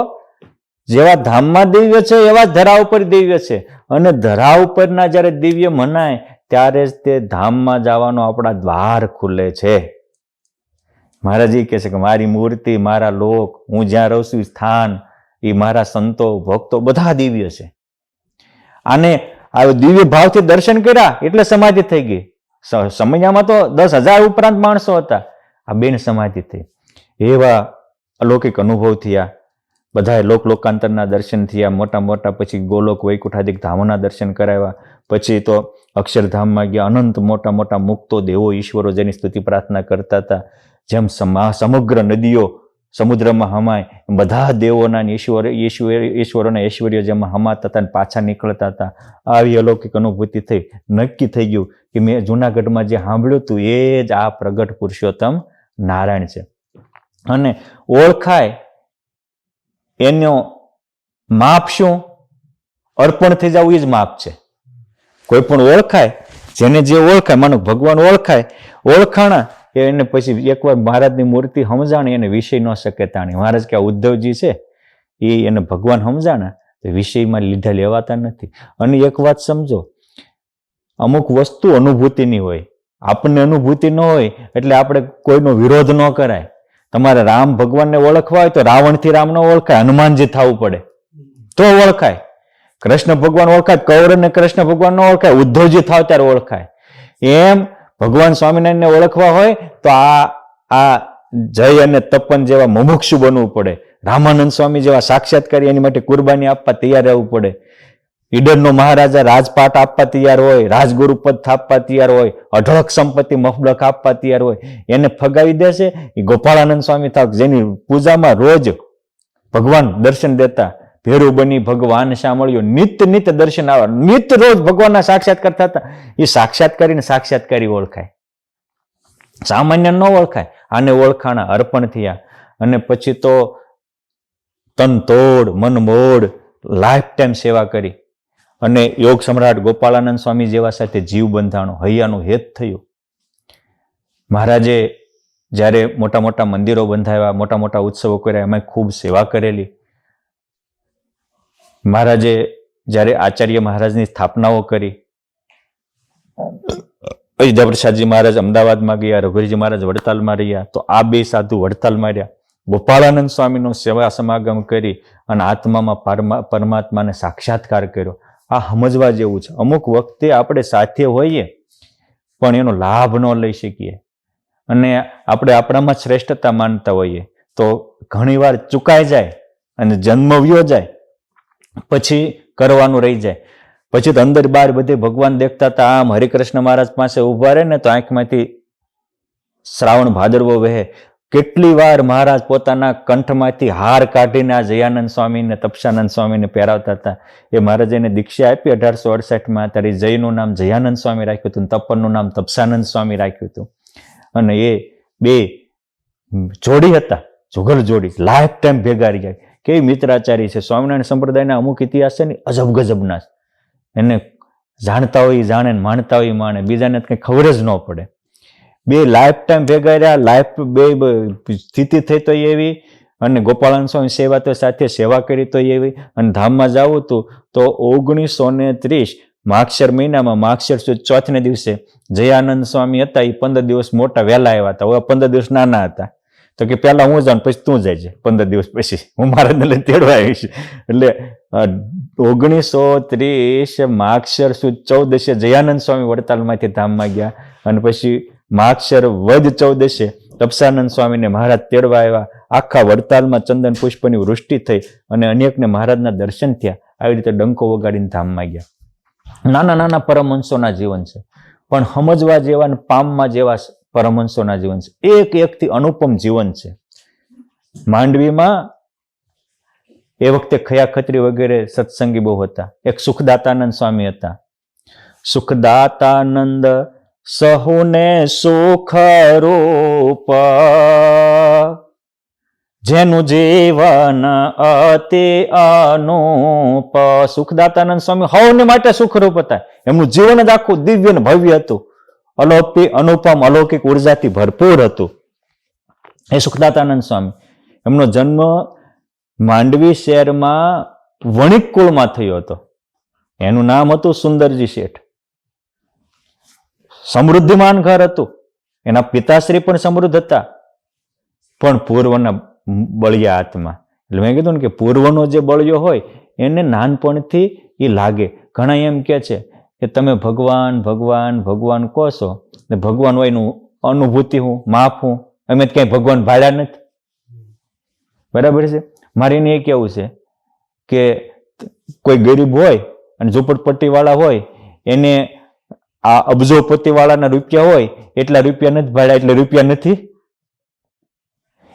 જેવા ધામમાં દિવ્ય છે એવા ધરા ઉપર દિવ્ય છે. અને ધરા ઉપરના જયારે દિવ્ય મનાય ત્યારે જ તે ધામમાં જવાનો આપણા દ્વાર ખુલે છે. મહારાજ એ કહે છે કે મારી મૂર્તિ, મારા લોક, હું જ્યાં રહું છું સ્થાન, એ મારા સંતો ભક્તો બધા દિવ્ય છે. આને આ દિવ્ય ભાવથી દર્શન કર્યા એટલે સમાધિ થઈ ગઈ. સમયમાં તો 10,000 ઉપરાંત માણસો હતા, આ બેન સમાધિ થઈ. એવા અલૌકિક અનુભવ થયા. બધાએ લોકાંતરના દર્શન થયા મોટા મોટા. પછી ગોલોક વૈકુંઠાદિક ધામોના દર્શન કરાવ્યા. પછી તો અક્ષરધામમાં ગયા. અનંત મોટા મોટા મુક્તો દેવો ઈશ્વરો જેની સ્તુતિ પ્રાર્થના કરતા હતા. જેમ સમગ્ર નદીઓ સમુદ્રમાં હમાય, બધા દેવોના ઈશ્વરોના ઐશ્વર્ય જેમાં હમાતા હતા પાછા નીકળતા હતા. આવી અલૌકિક અનુભૂતિ થઈ. નક્કી થઈ ગયું કે મેં જુનાગઢમાં જે સાંભળ્યું હતું એ જ આ પ્રગટ પુરુષોત્તમ નારાયણ છે. અને ઓળખાય એનો માપ શું? અર્પણ થઈ જવું એ જ માપ છે. કોઈ પણ ઓળખાય, જેને જે ઓળખાય, માનો ભગવાન ઓળખાય, ઓળખાણા એને પછી એકવાર મહારાજની મૂર્તિ સમજાણી એને વિષય ન શકે તાણી. મહારાજ કે ઉદ્ધવજી છે એ એને ભગવાન સમજાણા તો વિષયમાં લીધા લેવાતા નથી. અને એક વાત સમજો, અમુક વસ્તુ અનુભૂતિની હોય, આપણને અનુભૂતિ ન હોય એટલે આપણે કોઈનો વિરોધ ન કરાય. તમારે રામ ભગવાનને ઓળખવા હોય તો રાવણથી રામ ન ઓળખાય, હનુમાનજી થવું પડે તો ઓળખાય. કૃષ્ણ ભગવાન ઓળખાય, કૌરવ ને કૃષ્ણ ભગવાન ન ઓળખાય, ઉદ્ધવજી થાવ ત્યારે ઓળખાય. એમ ભગવાન સ્વામિનારાયણને ઓળખવા હોય તો આ જય અને તપન જેવા મુમુક્ષુ બનવું પડે. રામાનંદ સ્વામી જેવા સાક્ષાત્કારી એની માટે કુરબાની આપવા તૈયાર રહેવું પડે. ઈડરનો મહારાજા રાજપાટ આપવા તૈયાર હોય, રાજગુરુ પદ થાપવા તૈયાર હોય, અઢળક સંપત્તિ મફલક આપવા તૈયાર હોય, એને ફગાવી દેશે. એ ગોપાળાનંદ સ્વામી થાક જેની પૂજામાં રોજ ભગવાન દર્શન દેતા, ભેરું બની ભગવાન સાંભળ્યો, નિત્ય દર્શન આવે, નિત્ય રોજ ભગવાનના સાક્ષાત્કાર થતા. એ સાક્ષાત્કારીને સાક્ષાત્કારી ઓળખાય, સામાન્ય ન ઓળખાય. આને ઓળખાણા, અર્પણ થયા. અને પછી તો તન તોડ મન મોડ લાઈફ ટાઈમ સેવા કરી અને યોગ સમ્રાટ ગોપાળાનંદ સ્વામી જેવા સાથે જીવ બંધાણો, હૈયાનું હેત થયું. મહારાજે જ્યારે મોટા મોટા મંદિરો બંધાવ્યા, મોટા મોટા ઉત્સવો કર્યા, એમાં ખૂબ સેવા કરેલી. મહારાજે જ્યારે આચાર્ય મહારાજની સ્થાપનાઓ કરી, અયોધ્યા પ્રસાદજી મહારાજ અમદાવાદમાં ગયા, રઘુવીરજી મહારાજ વડતાલમાં રહ્યા, તો આ બે સાધુ વડતાલમાં રહ્યા. ગોપાળાનંદ સ્વામીનો સેવા સમાગમ કરી અને આત્મામાં પરમાત્માને સાક્ષાત્કાર કર્યો. આ સમજવા જેવું છે. અમુક વખતે આપણે સાથે હોઈએ પણ એનો લાભ ન લઈ શકીએ અને આપણે આપણામાં શ્રેષ્ઠતા માનતા હોઈએ તો ઘણીવાર ચુકાઈ જાય અને જન્મ વ્યો જાય, પછી કરવાનું રહી જાય. પછી તો અંદર બહાર બધે ભગવાન દેખતા હતા. આમ હરિકૃષ્ણ મહારાજ પાસે ઉભા રહે ને તો આંખમાંથી શ્રાવણ ભાદરવો વહે. કેટલી વાર મહારાજ પોતાના કંઠમાંથી હાર કાઢીને આ જયાનંદ સ્વામીને, તપસાનંદ સ્વામીને પહેરાવતા હતા. એ મહારાજે એને દીક્ષા આપી 1868માં. ત્યારે જયનું નામ જયાનંદ સ્વામી રાખ્યું હતું, તપનનું નામ તપસાનંદ સ્વામી રાખ્યું હતું. અને એ બે જોડી હતા, જુગલ જોડી, લાઈફ ટાઈમ ભેગા રહ્યા. કેવી મિત્રાચારી છે. સ્વામિનારાયણ સંપ્રદાયના અમુક ઇતિહાસ છે ને અજબ ગજબના. એને જાણતા હોય જાણે, માણતા હોય માણે, બીજાને કંઈ ખબર જ ન પડે. બે લાઈફ ટાઈમ ભેગા રહ્યા, લાઈફ બે સ્થિતિ થઈ તો એવી, અને ગોપાળાનંદ સ્વામી સેવા તો સાથે સેવા કરી તો એવી. અને ધામમાં જવું હતું તો 1930 માગશર મહિનામાં, માગશર સુદ ચોથને દિવસે જયાનંદ સ્વામી હતા, એ 15 દિવસ મોટા વહેલા આવ્યા હતા. હવે 15 દિવસ નાના હતા. તો કે પહેલા હું જાઉં પછી તું જાય છે, 15 દિવસ પછી હું મહારાજને લઈને તેડવા આવીશ. એટલે 1930 માગશર સુદ 14 જયાનંદ સ્વામી વડતાલમાંથી ધામમાં ગયા. અને પછી માગશર વદ 14 તપસાનંદ સ્વામીને મહારાજ તેડવા આવ્યા. આખા વડતાલમાં ચંદન પુષ્પની વૃષ્ટિ થઈ અને અનેકને મહારાજના દર્શન થયા. આવી રીતે ડંકો વગાડીને ધામમાં ગયા. નાના નાના પરમહંસોના જીવન છે, પણ સમજવા જેવા અને પામવા જેવા પરમહંસોના જીવન છે. એક એકથી અનુપમ જીવન છે. માંડવીમાં એ વખતે ખયા ખત્રી વગેરે સત્સંગી બહુ હતા. એક સુખદાતાનંદ સ્વામી હતા. સુખદાતાનંદ સહુને સુખ રૂપ, જેનું જીવન અતિ અનુપ. સુખદાતાનંદ સ્વામી હવને માટે સુખરૂપ હતા. એમનું જીવન જ આખું દિવ્ય ને ભવ્ય હતું. અલૌકિક અનુપમ અલૌકિક ઉર્જાથી ભરપૂર હતું એ સુખદાતાનંદ સ્વામી. એમનો જન્મ માંડવી શહેરમાં વણિક કુળમાં થયો હતો. એનું નામ હતું સુંદરજી શેઠ. સમૃદ્ધિમાન ઘર હતું. એના પિતાશ્રી પણ સમૃદ્ધ હતા, પણ પૂર્વના બળિયા આત્મા. એટલે મેં કીધું ને કે પૂર્વનો જે બળિયો હોય એને નાનપણથી એ લાગે. ઘણા એમ કે છે કે તમે ભગવાન ભગવાન ભગવાન કહો છો, ને ભગવાન હોય એનું અનુભૂતિ હું, માપ હું, અમે ક્યાંય ભગવાન ભાડ્યા નથી. બરાબર છે. મારે એને એ કેવું છે કે કોઈ ગરીબ હોય અને ઝૂંપડપટ્ટી વાળા હોય, એને આ અબજોપતિ વાળાના રૂપિયા હોય એટલા રૂપિયા નથી ભાડ્યા, એટલે રૂપિયા નથી.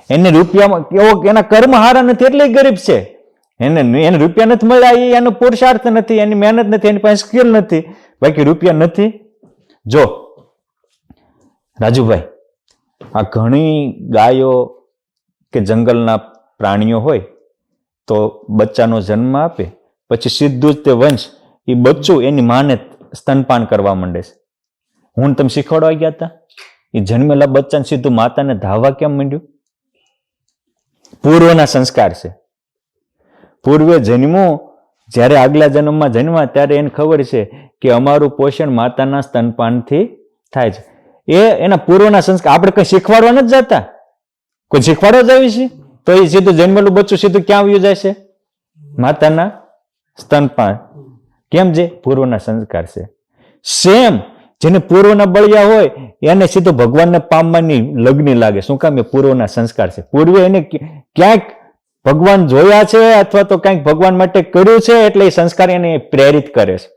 એને રૂપિયામાં કેવો એના કર્મ હારા નથી એટલે ગરીબ છે. એને રૂપિયા નથી મળ્યા, એ એનો પુરુષાર્થ નથી, એની મહેનત નથી, એની પાસે સ્કિલ નથી, બાકી રૂપિયા નથી. જો રાજુભાઈ, આ ઘણી ગાયો કે જંગલના પ્રાણીઓ હોય તો બચ્ચાનો જન્મ આપે, પછી સીધું જ તે વંશ એ બચ્ચું એની માને સ્તનપાન કરવા માંડે છે. હું તમે શીખવાડવા ગયા હતા, એ જન્મેલા બચ્ચાને સીધું માતાને ધાવવા કેમ માંડ્યું? પૂર્વના સંસ્કાર છે. પૂર્વે જન્મો, જ્યારે આગલા જન્મમાં જન્મા ત્યારે એને ખબર છે કે અમારું પોષણ માતાના સ્તનપાનથી થાય છે. એ એના પૂર્વના સંસ્કાર. આપણે કઈ શીખવાડવા નથી જતા, કોઈ શીખવાડવા જ આવી છે તો એ સીધું જન્મેલું બચ્ચું સીધું ક્યાં આવ્યું જાય છે? માતાના સ્તનપાન. કેમ? જે પૂર્વના સંસ્કાર છે. સેમ જેને પૂર્વના બળિયા હોય એને સીધું ભગવાનને પામવાની લગ્ન લાગે. શું કામ? એ પૂર્વના સંસ્કાર છે. પૂર્વે એને ક્યાંક ભગવાન જોયા છે અથવા તો કંઈક ભગવાન માટે કર્યું છે એટલે એ સંસ્કાર એને પ્રેરિત કરે છે.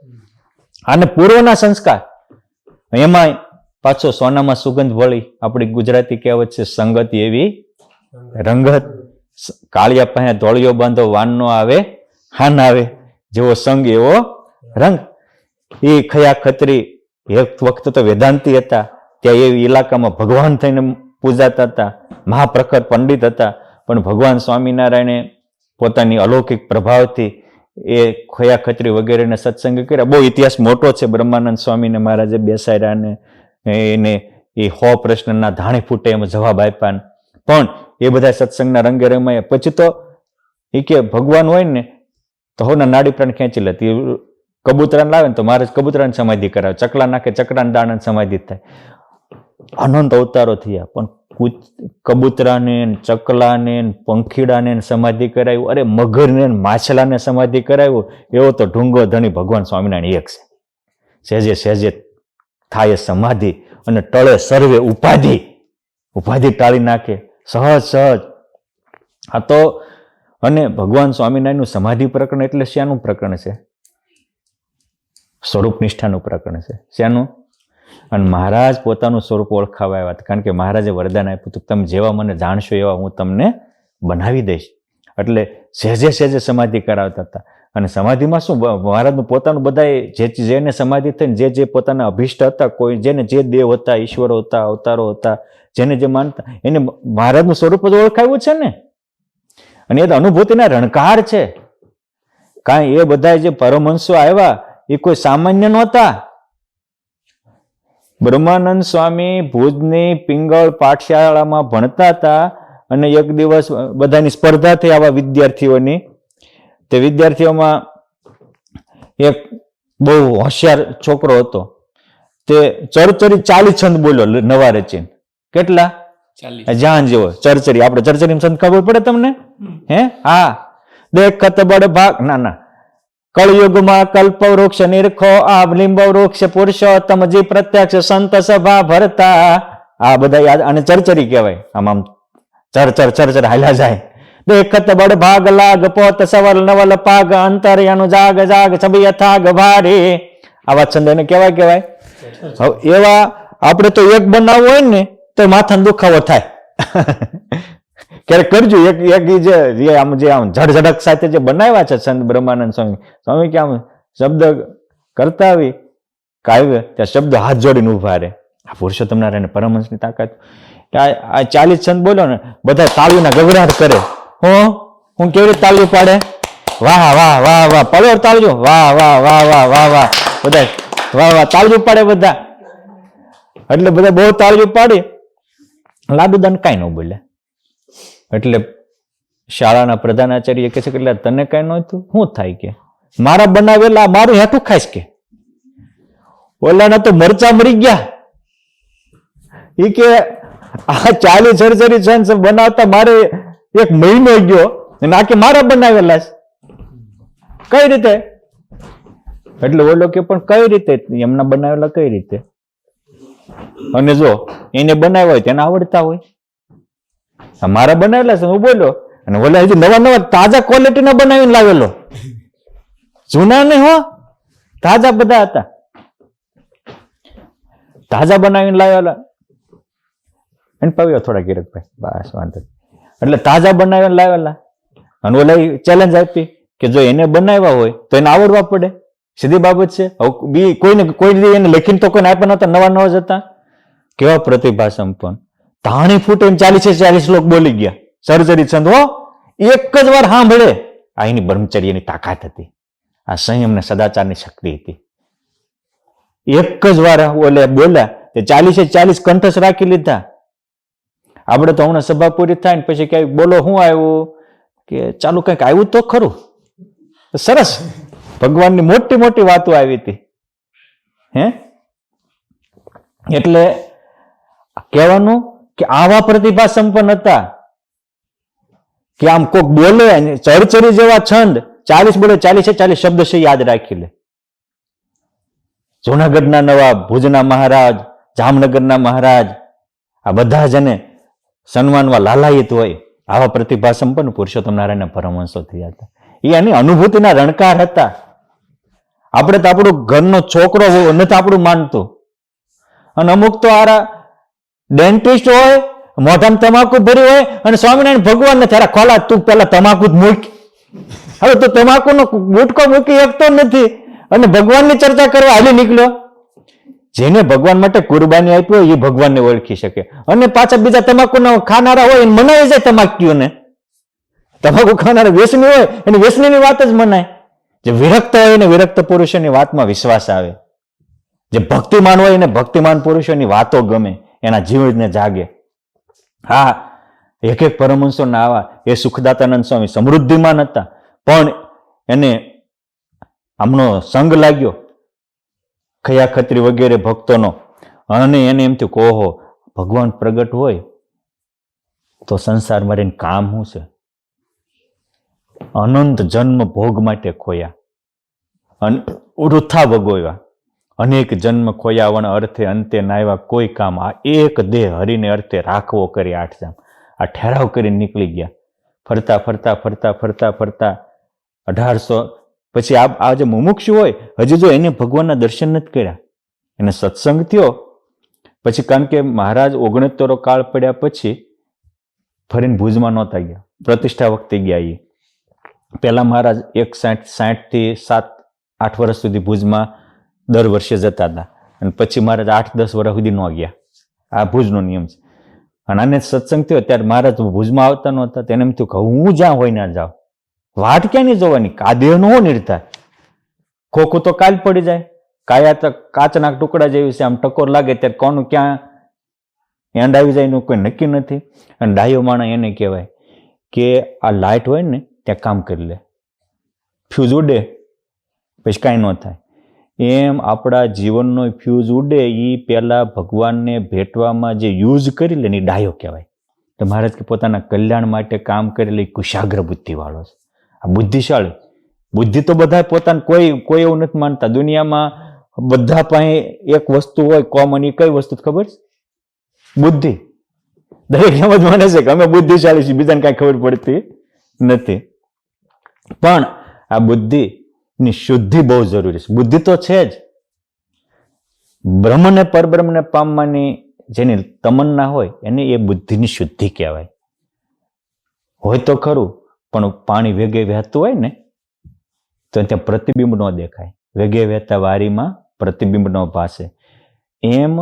અને પૂર્વના સંસ્કાર એમાં પાછો સોનામાં સુગંધ વળી, આપણી ગુજરાતી કહેવત છે સંગત એવી રંગત, કાળિયા પાસે ધોળિયો બાંધો વાન નો આવે હાન આવે, જેવો સંગ એવો રંગ. એ ખયા ખત્રી એક વખત તો વેદાંતી હતા, ત્યાં એ ઇલાકામાં ભગવાન થઈને પૂજાતા હતા, મહાપ્રખર પંડિત હતા, પણ ભગવાન સ્વામિનારાયણે પોતાની અલૌકિક પ્રભાવથી એ ખયા ખત્રી વગેરેને સત્સંગ કર્યા. બહુ ઇતિહાસ મોટો છે. બ્રહ્માનંદ સ્વામીને મહારાજે બેસાડ્યા ને એને એ 100 પ્રશ્નના ધાણી ફૂટે એમ જવાબ આપ્યા. પણ એ બધા સત્સંગના રંગે રમાયા. પછી તો એ કે ભગવાન હોય ને તો હોના નાડી પ્રાણ ખેંચી લેતી. કબૂતરાને લાવે ને તો મહારાજ કબૂતરાની સમાધિ કરાવે, ચકલા નાખે ચકલાના દાણાની સમાધિ થાય. અનંત અવતારો થયા, પણ કબૂતરાને, ચકલાને, પંખીડાને સમાધિ કરાવ્યું. અરે મગરને, માછલાને સમાધિ કરાવ્યું. એવો તો ઢુંગો ધણી ભગવાન સ્વામિનારાયણ એક છે. સહેજે સહેજે થાય સમાધિ અને ટળે સર્વે ઉપાધિ ટાળી નાખે સહજ સહજ. આ તો અને ભગવાન સ્વામિનારાયણનું સમાધિ પ્રકરણ એટલે શાનું પ્રકરણ છે? સ્વરૂપ નિષ્ઠાનું પ્રકરણ છે. શાનું? અને મહારાજ પોતાનું સ્વરૂપ ઓળખાવા આવ્યા હતા, કારણ કે મહારાજે વરદાન આપ્યું હતું તમે જેવા મને જાણશો એવા હું તમને બનાવી દઈશ. એટલે સહેજે સહેજે સમાધિ કરાવતા હતા. અને સમાધિમાં શું, મહારાજનું પોતાનું બધા જેને સમાધિ થઈને જે પોતાના અભિષ્ટ હતા, કોઈ જેને જે દેવ હતા, ઈશ્વરો હતા, અવતારો હતા, જેને જે માનતા, એને મહારાજનું સ્વરૂપ જ ઓળખાવ્યું છે ને. અને એ તો અનુભૂતિના રણકાર છે. કાંઈ એ બધા જે પરમહંસો આવ્યા એ કોઈ સામાન્ય નહોતા. બ્રહ્માનંદ સ્વામી ભુજની પિંગળ પાઠશાળામાં ભણતા હતા અને એક દિવસ બધાની સ્પર્ધા થઈ આવા વિદ્યાર્થીઓની. તે વિદ્યાર્થીઓમાં એક બહુ હોશિયાર છોકરો હતો. તે ચરચરી 40 છંદ બોલ્યો નવા રચીને. કેટલા? 40. જાન જેવો ચરચરી. આપણે ચરચરી છંદ ખબર પડે તમને? હે? હા. દેખત બળ ભાગ ના કળયુગમાં કલ્પ વૃક્ષ નિરખો આ લીંબ વૃક્ષ પુરુષોત્તમ જી પ્રત્યક્ષ સંત સભા ભરતા. આ બધા યાદ. અને ચરચરી કહેવાય. આમ ચર હાલ્યા જાય. દેખત બળ ભાગ લાગ પોત સવલ નવલ પાગ અંતર્યાનું જાગ જાગ છબી અથાગ ભારી. આવા છંદ એને કહેવાય. એવા આપણે તો એક બનાવવું હોય ને તો માથાનો દુખાવો થાય. ક્યારેક કરજો. એક આમ ઝડઝડક સાથે જે બનાવ્યા છે સંત બ્રહ્માનંદ સ્વામી કે આમ શબ્દ કરતા આવી કાવ્ય, ત્યાં શબ્દ હાથ જોડીને ઉભા રહે. આ પુરુષોત્તમ નારાયણ પરમહંસની તાકાત. આ 40 છંદ બોલો ને બધા તાળીઓના ગગડાટ કરે. હું કેવી રીતે તાળીઓ પાડે? વાહ વાહ વાહ વાહ. પડો તાળીઓ. વાહ વાહ વાહ વાહ વાહ વાહ. બધા વાહ વાહ તાળીઓ પાડે બધા. એટલે બધા બહુ તાળીઓ પાડી. લાડુદાન કાંઈ ન બોલે. એટલે શાળાના પ્રધાનાચાર્ય કહે છે કે તને કઈ નહોતું, શું થાય કે મારા બનાવેલા મારું હેઠું ખાઈશ કે ઓલાના તો મરચા મરી ગયા. એ કે આ 40 સર્જરી છંદ બનાવતા મારે 1 મહિનો ગયો અને આ કે મારા બનાવેલા છે. કઈ રીતે? એટલે ઓલો કે પણ કઈ રીતે એમના બનાવેલા કઈ રીતે? અને જો એને બનાવ્યા હોય તેને આવડતા હોય. મારા બનાવેલા છે હું બોલ્યો, અને ઓલા હજી નવા તાજા ક્વોલિટીના બનાવીને લાવેલો. જૂના નહીં હો, તાજા બધા હતા. તાજા બનાવીને લાવેલા. એને પાવ્યો થોડા કિરકભાઈ, બસ વાંધો. એટલે તાજા બનાવીને લાવેલા. અને ઓલા ચેલેન્જ આપી કે જો એને બનાવ્યા હોય તો એને આવડવા પડે. સીધી બાબત છે. કોઈ એને લખીને તો કોઈને આપ્યા નતા, નવા જ હતા. કેવા પ્રતિભા સંપન્ન. ધાણી ફૂટે 40 શ્લોક બોલી ગયા. સર્જરી છંદ હો, એક જ વાર સાંભળે. આ એની બ્રહ્મચર્યની તાકાત હતી. આ સંયમ ને સદાચારની શક્તિ હતી. એક જ વાર ઓલે બોલ્યા તે 40 કંઠસ રાખી લીધા. આપણે તો હમણાં સભા પૂરી થાય ને પછી ક્યાંક બોલો શું આવ્યું કે ચાલુ કંઈક આવ્યું તો ખરું. સરસ ભગવાનની મોટી મોટી વાતો આવી હતી. હે એટલે કહેવાનું કે આવા પ્રતિભા સંપન્ન હતા કે આમ કોક બોલે ચરચરી જેવા છંદ 40 બોલે 40 શબ્દ છે યાદ રાખી લે. જૂનાગઢના નવાબ, ભુજના મહારાજ, જામનગરના મહારાજ, આ બધા જને સન્માનવા લાલાયિત હોય. આવા પ્રતિભા સંપન્ન પુરુષોત્તમ નારાયણના પરમહંસો થયા હતા. એ એની અનુભૂતિના રણકાર હતા. આપણે તો આપણું ઘરનો છોકરો નથી આપણું માનતું. અને અમુક તો આરા ડેન્ટિસ્ટ હોય, મોઢામાં તમાકુ ભરી હોય, અને સ્વામિનારાયણ ભગવાનને ત્યારે ખોલા તું પેલા તમાકુ જ મૂક. હવે તું તમાકુનો ગુટકો મૂકી શકતો નથી અને ભગવાનની ચર્ચા કરવા હાલી નીકળ્યો. જેને ભગવાન માટે કુરબાની આપી હોય એ ભગવાનને ઓળખી શકે. અને પાછા બીજા તમાકુના ખાનારા હોય એને મનાઈ જાય તમાકીઓને. તમાકુ ખાનારા વ્યસની હોય એને વ્યસનીની વાત જ મનાય. જે વિરક્ત હોય એને વિરક્ત પુરુષોની વાતમાં વિશ્વાસ આવે. જે ભક્તિમાન હોય એને ભક્તિમાન પુરુષોની વાતો ગમે, એના જીવને જાગે. હા, એક એક પરમહંસોના આવા. એ સુખદાતાનંદ સ્વામી સમૃદ્ધિમાન હતા, પણ એને આમનો સંગ લાગ્યો ખયા ખત્રી વગેરે ભક્તોનો, અને એને એમ થયું કે ઓહો, ભગવાન પ્રગટ હોય તો સંસારમાં રહીને કામ શું છે? અનંત જન્મ ભોગ માટે ખોયા, વૃથા ભોગવ્યા, અનેક જન્મ ખોયાવણ અર્થે અંતે નાયવા કોઈ કામ. આ એક દેહ હરીને અર્થે રાખવો કરી 8 જામ. આ ઠેરાવ કરીને નીકળી ગયા. ફરતા ફરતા ફરતા ફરતા ફરતા 1800 પછી આ જે મુમુક્ષુ હોય હજી જો એને ભગવાનના દર્શન નથી કર્યા, એને સત્સંગ થયો પછી, કારણ કે મહારાજ 69 કાળ પડ્યા પછી ફરીને ભુજમાં નહોતા ગયા, પ્રતિષ્ઠા વખતે ગયા. એ પહેલા મહારાજ 60 થી 7-8 વર્ષ સુધી ભુજમાં દર વર્ષે જતા હતા, અને પછી મહારાજ 8-10 વર્ષ સુધી ન ગયા. આ ભુજનો નિયમ છે. અને આને સત્સંગ થયો ત્યારે મહારાજ ભુજમાં આવતા નહોતા. તેને એમ થયું કે હું જ્યાં હોય ના જાઉં, વાટ ક્યાં નહીં જોવાની, કાદેહ નો નિર્ધાર, ખોખું તો કાલ પડી જાય, કાયા તો કાચના ટુકડા જેવી છે, આમ ટકોર લાગે ત્યારે કોનું ક્યાં એન્ડ આવી જાય એનું કોઈ નક્કી નથી. અને ડાયો માણસ એને કહેવાય કે આ લાઇટ હોય ને ત્યાં કામ કરી લે, ફ્યુઝ ઉડે પછી કાંઈ ન થાય. એમ આપણા જીવનનો ફ્યુઝ ઉડે એ પહેલા ભગવાનને ભેટવામાં જે યુઝ કરી લે ને એ ડાયો કહેવાય. તો મહારાજ કે પોતાના કલ્યાણ માટે કામ કરેલી કુશાગ્ર બુદ્ધિ વાળો છે, આ બુદ્ધિશાળી. બુદ્ધિ તો બધા પોતાને કોઈ એવું નથી માનતા. દુનિયામાં બધા પાસે એક વસ્તુ હોય કોમન, એ કઈ વસ્તુ ખબર છે? બુદ્ધિ. દરેક એમ જ માને છે કે અમે બુદ્ધિશાળી છીએ, બીજાને કાંઈ ખબર પડતી નથી. પણ આ બુદ્ધિની શુદ્ધિ બહુ જરૂરી છે. બુદ્ધિ તો છે જ, બ્રહ્મને પરબ્રહ્મને પામવાની જેની તમન્ના હોય એને એ બુદ્ધિની શુદ્ધિ કહેવાય. હોય તો ખરું, પણ પાણી વેગે વહેતું હોય ને તો ત્યાં પ્રતિબિંબ ન દેખાય. વેગે વહેતા વારીમાં પ્રતિબિંબ ન ભાસે. એમ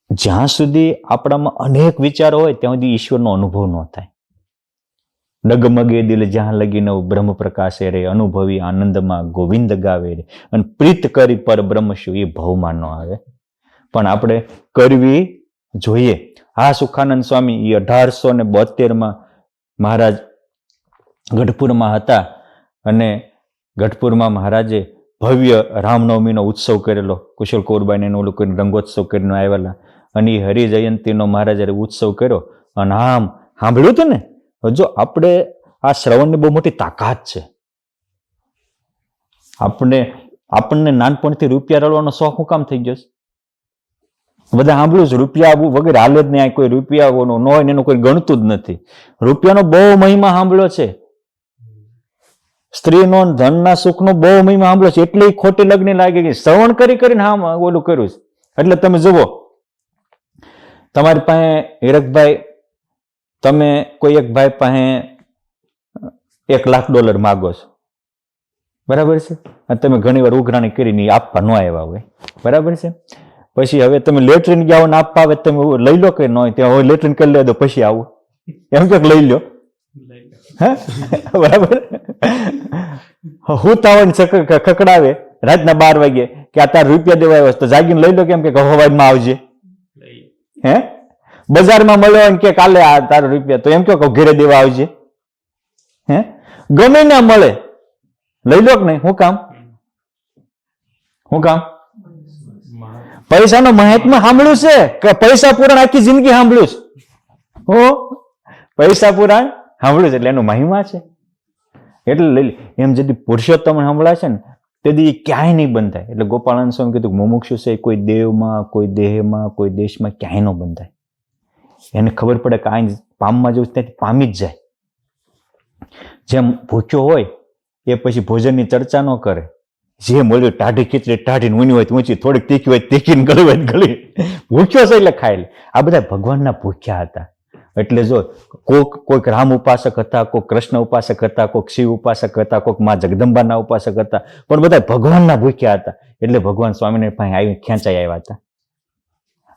જ્યાં સુધી આપણામાં અનેક વિચારો હોય ત્યાં સુધી ઈશ્વરનો અનુભવ ન થાય. ડગમગે દિલ જ્યાં લગી નવ બ્રહ્મ પ્રકાશે રે, અનુભવી આનંદમાં ગોવિંદ ગાવે રે. અને પ્રીત કરી પર બ્રહ્મ શું એ ભવમાં ન આવે, પણ આપણે કરવી જોઈએ. આ સુખાનંદ સ્વામી એ 1872 મહારાજ ગઢપુરમાં હતા, અને ગઢપુરમાં મહારાજે ભવ્ય રામનવમીનો ઉત્સવ કરેલો. કુશળ કુરબાઈને ઓલું કરીને રંગોત્સવ કરીને આવેલા, અને એ હરિજયંતીનો મહારાજે ઉત્સવ કર્યો. અને આમ સાંભળ્યું હતું ને, જો આપણે આ શ્રવણની બહુ મોટી તાકાત છે. આપણને નાનપણથી રૂપિયા રળવાનો શોખ શું કામ થઈ ગયો છે? બધા સાંભળ્યું છે રૂપિયા વગેરે હાલે જ નહીં, કોઈ રૂપિયા ન હોય ને એનું કોઈ ગણતું જ નથી. રૂપિયાનો બહુ મહિમા સાંભળ્યો છે, સ્ત્રીનો ધનના સુખનો બહુ મહિમા સાંભળ્યો છે. એટલે ખોટી લગ્ન લાગે કે શ્રવણ કરીને હા ઓલું કર્યું છે. એટલે તમે જુઓ, તમારી પાસે હીરકભાઈ, તમે કોઈ એક ભાઈ પાસે $1 લાખ માગો છો, બરાબર છે? અને તમે ઘણી વાર ઉઘરાણી કરીને આપવા ન આવ્યા હોય, બરાબર છે? પછી હવે તમે લેટ્રિન ગયા ને આપવા આવે, તમે લઈ લો કે ન હોય ત્યાં હવે લેટ્રિન કરી લે તો પછી આવું એમ કે લઈ લો, હા બરાબર. હું તાવન ખકડાવે રાતના 12 વાગે કે આ તાર રૂપિયા દેવા આવ્યો તો જાગીને લઈ લો, કેમ કે હવાજમાં આવજે. હે બજારમાં મળ્યો ને કે કાલે આ તારા રૂપિયા, તો એમ કે ઘેરે દેવા આવજે. હે ગમે ના મળે લઈ લો કે નહીં? શું કામ? પૈસાનો મહાત્મા સાંભળ્યું છે કે પૈસા પુરાણ આખી જિંદગી સાંભળ્યું છે. પૈસા પુરાણ સાંભળ્યું છે એટલે એનો મહિમા છે. એટલે લઈ લે. એમ જતી પુરુષોત્તમ સાંભળાય છે ને તેથી ક્યાંય નહીં બંધાય. એટલે ગોપાળાનંદ સ્વામી કીધું મુમુક્ષુ છે કોઈ દેવમાં, કોઈ દેહમાં, કોઈ દેશમાં ક્યાંય ન બંધાય. એને ખબર પડે કે આ પામમાં જવું ત્યાંથી પામી જ જાય. જેમ ભૂખ્યો હોય એ પછી ભોજનની ચર્ચા ન કરે, જે મળ્યું ટાઢી ખીચડી ટાઢીને ઊંચી હોય ઊંચી, થોડીક તીખી હોય તીખીને ગળી હોય ગળી, ભૂખ્યો છે એટલે ખાઈ લે. આ બધા ભગવાનના ભૂખ્યા હતા. એટલે જો કોઈક રામ ઉપાસક હતા, કોઈક કૃષ્ણ ઉપાસક હતા, કોઈક શિવ ઉપાસક હતા, કોઈક માં જગદંબાના ઉપાસક હતા, પણ બધા ભગવાનના ભૂખ્યા હતા. એટલે ભગવાન સ્વામિનારાયણ પાસે આવી ખેંચાઈ આવ્યા હતા.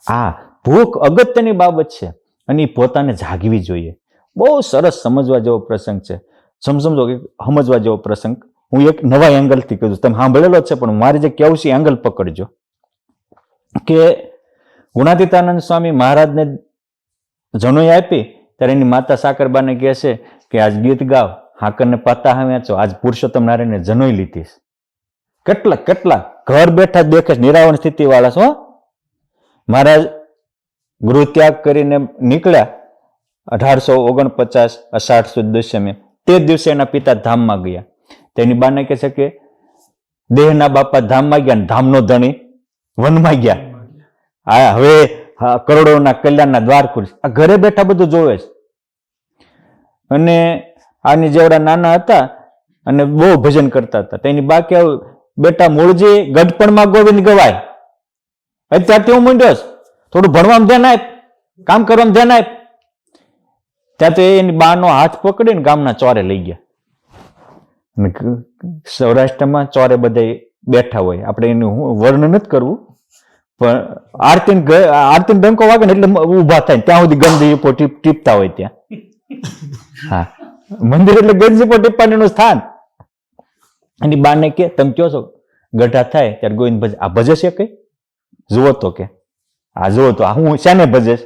આ ભૂખ અગત્યની બાબત છે અને એ પોતાને જાગવી જોઈએ. બહુ સરસ સમજવા જેવો પ્રસંગ છે. સમજો કે સમજવા જેવો પ્રસંગ હું એક નવા એંગલથી કહું છું. તમે સાંભળેલો જ છે પણ મારે જે કહેવું છે એંગલ પકડજો. કે ગુણાતીતાનંદ સ્વામી મહારાજને જનોઈ આપી ત્યારે એની માતા સાકરબાને કહે છે કે આજ ગીત ગાવ, હાકરને પાતા વેચો, આજ પુરુષોત્તમ નારાયણને જનોઈ લીધીશ. કેટલા ઘર બેઠા દેખે નિરાવરણ સ્થિતિ વાળા છો. મહારાજ ગૃહ ત્યાગ કરીને નીકળ્યા 1849 અષાઢ સુદ દશમે. તે દિવસે એના પિતા ધામમાં ગયા. તેની બાને કહે છે કે દેહના બાપા ધામમાં ગયા, ધામનો ધણી વનમાં ગયા. આ હવે કરોડોના કલ્યાણના દ્વાર ખુલશે. આ ઘરે બેઠા બધું જોવે છે. અને આની જેવડા નાના હતા અને બહુ ભજન કરતા હતા. તેની બા કે બેટા મૂળજી ગઢપણમાં ગોવિંદ ગવાય, અત્યારથી હું મૂંડ્યો છું, થોડું ભણવામાં ધ્યાન આપ, કામ કરવામાં ધ્યાન આપ. ત્યાં તો એની બાનો હાથ પકડીને ગામના ચોરે લઈ ગયા. સૌરાષ્ટ્રમાં ચોરે બધા બેઠા હોય, આપણે એનું વર્ણન નથી કરવું, પણ આરતી ડંકો વાગે ને એટલે ઉભા થાય ત્યાં સુધી ગંદીપો ટીપતા હોય ત્યાં. હા, મંદિર એટલે ગંદીપો ટીપવાનું સ્થાન. એની બાને કે તમે કયો છો ગઢા થાય ત્યારે ગોવિંદ ભજ, આ ભજે છે કઈ જુઓ તો કે આ જુઓ તો હું શાને ભજેશ?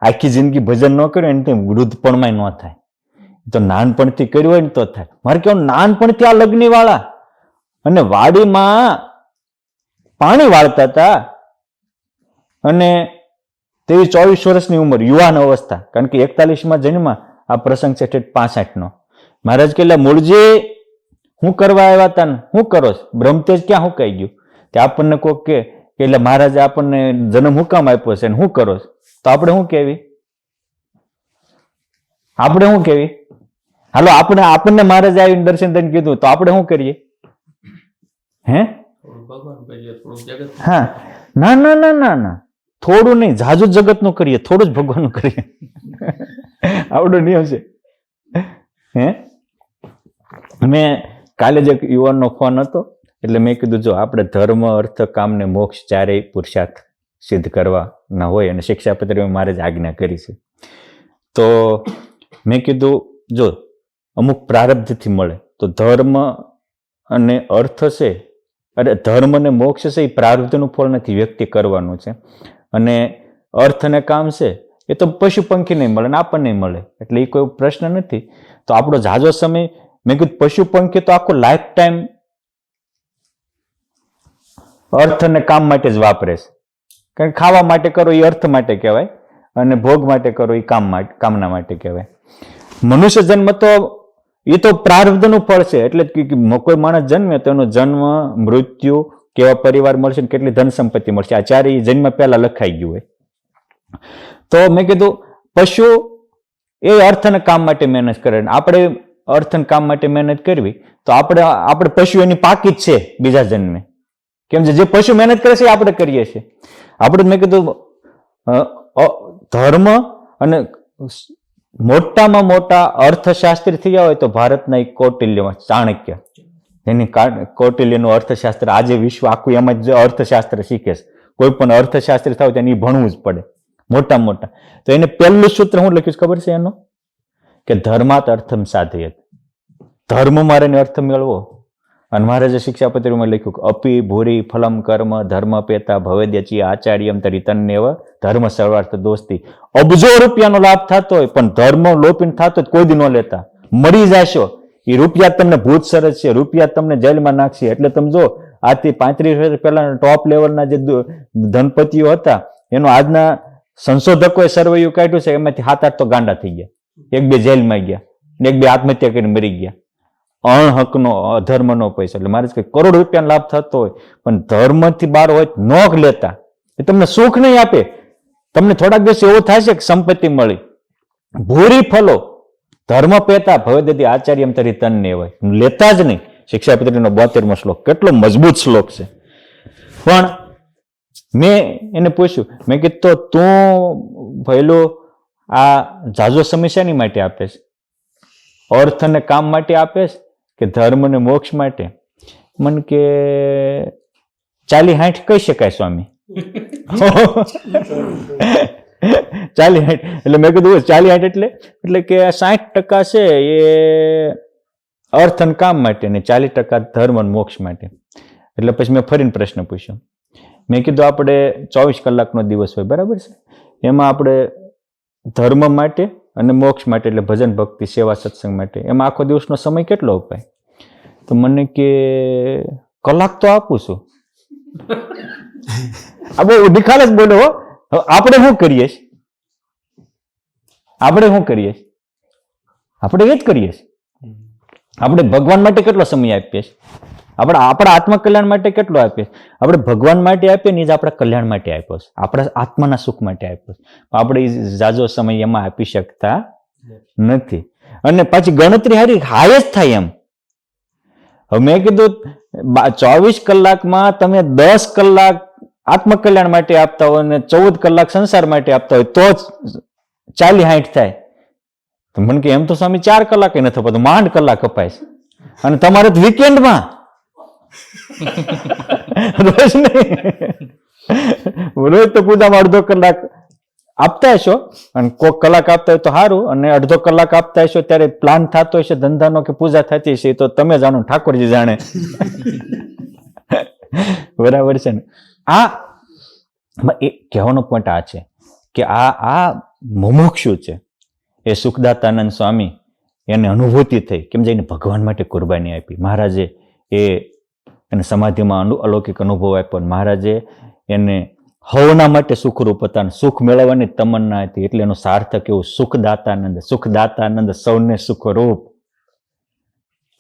આખી જિંદગી ભજન ન કર્યું એને વૃદ્ધપણમાં ન થાય, તો નાનપણથી કર્યું હોય ને તો થાય. મારે કેવું નાનપણથી આ લગ્ન વાળા અને વાડીમાં પાણી વાળતા હતા અને તેવી 24 વર્ષની ઉંમર, યુવાન અવસ્થા. કારણ કે 41માં જન્મમાં આ પ્રસંગ છે 65 નો. મહારાજ કે મૂળજી હું કરવા આવ્યા હતા ને હું કરો છો? બ્રહ્મતેજ ક્યાં હુકાઈ ગયું? તે આપણને કોક કે એટલે મહારાજે આપણને જન્મ હુકામ આપ્યો છે ને હું કરો છો? તો આપણે શું કેવી? હાલો આપણને મહારાજ આવીને દર્શન દઈને કીધું તો આપણે શું કરીએ? હે? હા, ના ના ના ના ના, થોડું નહીં, ઝાઝું જગત નું કરીએ, થોડું જ ભગવાન નું કરીએ. આવડો નિયમ છે. હે, મેં કાલે જ એક યુવાનનો ફોન હતો એટલે મેં કીધું જો આપણે ધર્મ અર્થ કામ ને મોક્ષ ચારેય પુરુષાર્થ સિદ્ધ કરવા ના હોય અને શિક્ષાપત્રીમાં મારે જ આજ્ઞા કરી છે. તો મેં કીધું જો અમુક પ્રારબ્ધથી મળે તો ધર્મ અને અર્થ છે, અરે ધર્મ અને મોક્ષ છે એ પ્રારબ્ધનું ફળ નથી, વ્યક્તિ કરવાનું છે. અને અર્થ અને કામ છે એ તો પશુ પંખી નહીં મળે ને આપણને મળે, એટલે એ કોઈ પ્રશ્ન નથી. તો આપણો ઝાઝો સમય મેં કીધું પશુ પંખી તો આખો લાઈફ ટાઈમ અર્થ અને કામ માટે જ વાપરે છે. કારણ કે ખાવા માટે કરો એ અર્થ માટે કહેવાય અને ભોગ માટે કરો એ કામના માટે કહેવાય. મનુષ્ય જન્મ તો એ તો પ્રારબ્ધનું ફળ છે. એટલે કોઈ માણસ જન્મે તો એનો જન્મ, મૃત્યુ, કેવા પરિવાર મળશે ને કેટલી ધન સંપત્તિ મળશે, આ ચારે જન્મ પહેલા લખાઈ ગયું હોય. તો મેં કીધું પશુ એ અર્થ અને કામ માટે મહેનત કરે, આપણે અર્થ અને કામ માટે મહેનત કરવી તો આપણે પશુ એની પાકી જ છે બીજા જન્મે. કેમ છે? જે પશુ મહેનત કરે છે એ આપણે કરીએ છીએ. આપણે મેં કીધું ધર્મ અને મોટામાં મોટા અર્થશાસ્ત્રી થયા હોય તો ભારતના એક કૌટિલ્યમાં ચાણક્ય, એની કૌટિલ્યનું અર્થશાસ્ત્ર આજે વિશ્વ આખું એમાં જ અર્થશાસ્ત્ર શીખે છે. કોઈ પણ અર્થશાસ્ત્રી થાય તો એને ભણવું જ પડે મોટા મોટા. તો એને પહેલું સૂત્ર હું લખ્યું ખબર છે એનું? કે ધર્માત અર્થમ સાધયત. ધર્મ મારે અર્થ મેળવો. અને મહારાજે શિક્ષાપત્રીમાં લખ્યું કે અપી ભૂરી ફલમ કર્મ ધર્મ પેતા ભવેદ્યચી આચાર્યમ તરીતન્નેવ ધર્મ સર્વાર્થ દોસ્તી. અબજો રૂપિયાનો લાભ થતો હોય પણ ધર્મ લોપીને થતો હોય કોઈ દી ન લેતા, મરી જશો. એ રૂપિયા તમને ભૂત સરસ છે, રૂપિયા તમને જેલમાં નાખશે. એટલે તમે જો આજથી 35 વર્ષ પહેલા ટોપ લેવલના જે ધનપતિઓ હતા એનો આજના સંશોધકોએ સર્વેયું કાઢ્યું છે, એમાંથી 7-8 તો ગાંડા થઈ ગયા, 1-2 જેલમાં ગયા, 1-2 આત્મહત્યા કરીને મરી ગયા. અણહકનો અધર્મનો પૈસા. એટલે મારે કઈ કરોડ રૂપિયાનો લાભ થતો હોય પણ ધર્મથી બહાર હોય નોખ લેતા, એ તમને સુખ નહીં આપે. તમને થોડાક દિવસ એવો થાય છે કે સંપત્તિ મળી ભૂરી ફલો ધર્મ પેતા ભવદતિ આચાર્યમ તરી તન ને હોય, લેતા જ નહીં. શિક્ષાપત્રીનો 72મો શ્લોક કેટલો મજબૂત શ્લોક છે. પણ મેં એને પૂછ્યું, મેં કીધું તો તું ભયલો આ ઝાઝો સમય શેની માટે આપે છે? અર્થ અને કામ માટે આપે છે કે ધર્મ અને મોક્ષ માટે? મને કે 40-60 કહી શકાય સ્વામી. 40-60 એટલે મેં કીધું 40-60 એટલે કે 60% છે એ અર્થ અને કામ માટે ને 40% ધર્મ અને મોક્ષ માટે. એટલે પછી મેં ફરીને પ્રશ્ન પૂછ્યો. મેં કીધું આપણે 24 કલાકનો દિવસ હોય, બરાબર છે, એમાં આપણે ધર્મ માટે અને મોક્ષ માટે એટલે ભજન ભક્તિ સેવા સત્સંગ માટે એમાં આખો દિવસનો સમય કેટલો અપાય? તો મને કે કલાક તો આપું છું. આ બહુ નિખાલ જ બોલો. આપણે શું કરીએ? આપણે એ જ કરીએ. આપણે ભગવાન માટે કેટલો સમય આપીએ? આપણા આત્મકલ્યાણ માટે કેટલો આપીએ? આપણે ભગવાન માટે આપીએ ને જ આપણા કલ્યાણ માટે આપ્યો છે, આપણા આત્માના સુખ માટે આપ્યો છે. આપણે ઝાઝો સમય એમાં આપી શકતા નથી. અને પાછી ગણતરી હાઈ જ થાય એમ. હવે મેં કીધું 24 કલાકમાં તમે 10 કલાક આત્મકલ્યાણ માટે આપતા હોય અને 14 કલાક સંસાર માટે આપતા હોય તો જ 40-60 થાય. તો મને કે એમ તો સ્વામી 4 કલાક નથી અપાતું, માંડ કલાક અપાય છે. અને તમારે તો વીકેન્ડમાં રોજ નહીં, રોજ તો પૂજામાં અડધો કલાક આપતા હશો અને કોઈક કલાક આપતા હોય તો સારું, અને અડધો કલાક આપતા હશો ત્યારે પ્લાન થતો હશે ધંધાનો કે પૂજા થતી હશે તો તમે જાણો, ઠાકોરજી જાણે. બરાબર છે ને? આ કહેવાનો પોઈન્ટ આ છે કે આ મુમુક્ષુ છે એ સુખદાતાનંદ સ્વામી એને અનુભૂતિ થઈ કેમ જઈને ભગવાન માટે કુરબાની આપી. મહારાજે એને સમાધિમાં અલૌકિક અનુભવ આપ્યો. મહારાજે એને હવના માટે સુખરૂપ હતા, સુખ મેળવવાની તમન્ના હતી, એટલે એનું સાર્થક એવું સુખદાતાનંદ સૌને સુખરૂપ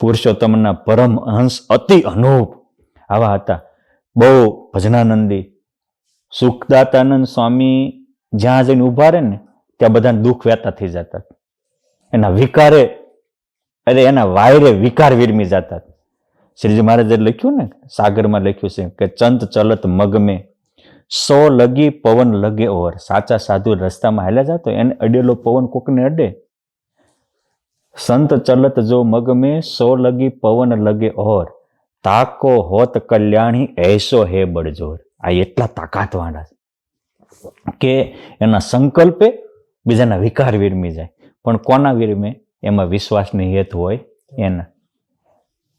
પુરુષોત્તમના પરમ હંસ અતિ અનુપ આવા હતા. બહુ ભજનાનંદી સુખદાતાનંદ સ્વામી જ્યાં જઈને ઉભા રહે ને ત્યાં બધાને દુઃખ વહેતા થઈ જતા. એના વિકારે એના વાયરે વિકાર વિરમી જતા. શ્રીજી મહારાજે લખ્યું ને, સાગરમાં લખ્યું છે કે ચંત ચલત મગ મેં 100 લગી પવન લગે ઓર. સાચા સાધુ રસ્તામાં હાલ્યા જતો એને અડેલો પવન કોકને અડે. સંત ચલત જો મગ મેં 100 લગી પવન લગે ઓર. તાકો હોત કલ્યાણી એસો હે બળજોર. આ એટલા તાકાતવાળા કે એના સંકલ્પે બીજાના વિકાર વિરમી જાય. પણ કોના વિરમે? એમાં વિશ્વાસની હેત હોય એના.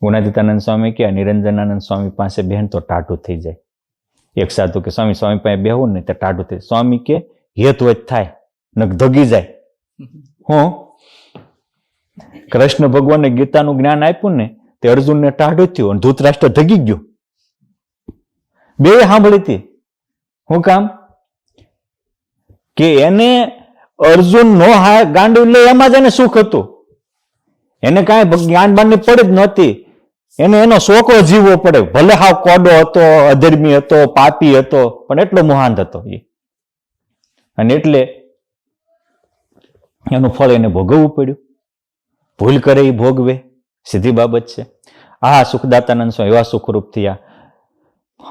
ગુણાતીતાનંદ સ્વામી કે નિરંજનાનંદ સ્વામી પાસે બેન તો ટાઢું થઈ જાય. એક સાધુ કે સ્વામી પાસે બેહું ને તો ટાઢું થઈ. સ્વામી કે હેત હોય થાય ન ધગી જાય. હું કૃષ્ણ ભગવાનને ગીતાનું જ્ઞાન આપ્યું ને તે અર્જુનને ટાઢું થયું અને ધૃતરાષ્ટ્ર ધગી ગયો. બે સાંભળી હતી. શું કામ? કે એને અર્જુન નો ગાંડું લે એમાં જ એને સુખ હતું. એને કાંઈ જ્ઞાન બાનની પડી જ નહોતી. એને એનો છોકરો જીવવો પડે, ભલે હાવ કોડો હતો, અધર્મી હતો, પાપી હતો, પણ એટલો મહાન હતો એ. અને એટલે એનું ફળ એને ભોગવવું પડ્યું. ભૂલ કરે એ ભોગવે, સીધી બાબત છે. આ સુખદાતાનંદ સ્વામી એવા સુખરૂપ થયા.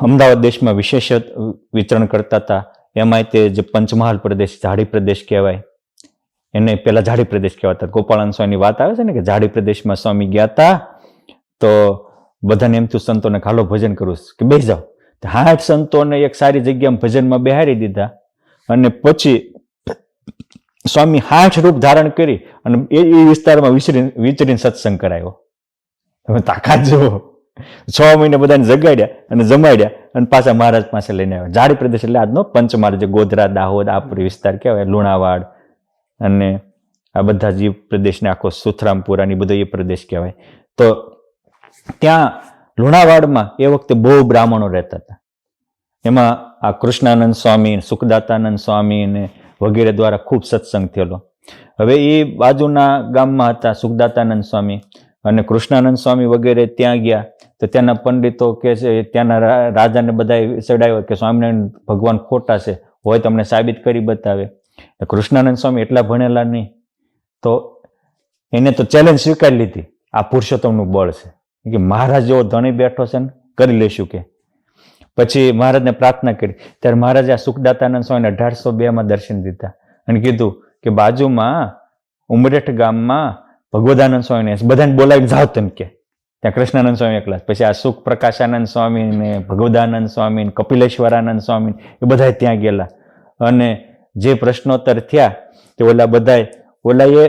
અમદાવાદ દેશમાં વિશેષ વિચરણ કરતા હતા. એમાંય તે જે પંચમહાલ પ્રદેશ, ઝાડી પ્રદેશ કહેવાય, એને પેલા ઝાડી પ્રદેશ કહેવાતા. ગોપાળાનંદ સ્વામીની વાત આવે છે ને કે ઝાડી પ્રદેશમાં સ્વામી ગયા હતા તો બધાને એમ થયું સંતોને ખાલો ભજન કરવું કે બેસી જાઓ. 60 સંતોને એક સારી જગ્યામાં ભજનમાં બેહારી દીધા અને પછી સ્વામી 60 રૂપ ધારણ કરી અને એ વિસ્તારમાં વિચરીને સત્સંગ કરાયો. તમે તાકાત જુઓ. 6 મહિને બધાને જગાડ્યા અને જમાડ્યા અને પાછા મહારાજ પાસે લઈને આવ્યા. ઝાડી પ્રદેશ એટલે આજનો પંચમહાલ, જે ગોધરા, દાહોદ, આપરી વિસ્તાર કહેવાય, લુણાવાડ અને આ બધા જે પ્રદેશને આખો સુથરામપુરાની બધો એ પ્રદેશ કહેવાય. તો ત્યાં લુણાવાડમાં એ વખતે બહુ બ્રાહ્મણો રહેતા હતા. એમાં આ કૃષ્ણાનંદ સ્વામી, સુખદાતાનંદ સ્વામી ને વગેરે દ્વારા ખૂબ સત્સંગ થયેલો. હવે એ બાજુના ગામમાં હતા સુખદાતાનંદ સ્વામી અને કૃષ્ણાનંદ સ્વામી વગેરે. ત્યાં ગયા તો ત્યાંના પંડિતો કે છે, ત્યાંના રાજાને બધા ચડાવ્યો કે સ્વામિનારાયણ ભગવાન ખોટા છે, હોય તમને સાબિત કરી બતાવે. કૃષ્ણાનંદ સ્વામી એટલા ભણેલા નહીં તો એને તો ચેલેન્જ સ્વીકારી લીધી, આ પુરુષોત્તમનું બળ છે કે મહારાજ જેવો ધણી બેઠો છે ને કરી લેશું કે. પછી મહારાજને પ્રાર્થના કરી, ત્યારે મહારાજે આ સુખદાતાનંદ સ્વામીને 1802 દર્શન દીધા અને કીધું કે બાજુમાં ઉમરેઠ ગામમાં ભગવદાનંદ સ્વામીને બધાને બોલાવીને જાઓ તમે કે, ત્યાં કૃષ્ણાનંદ સ્વામી એકલા. પછી આ સુખ પ્રકાશાનંદ સ્વામી ને ભગવદાનંદ સ્વામી કપિલેશ્વરાનંદ સ્વામી એ બધા ત્યાં ગયેલા અને જે પ્રશ્નોત્તર થયા તે ઓલાએ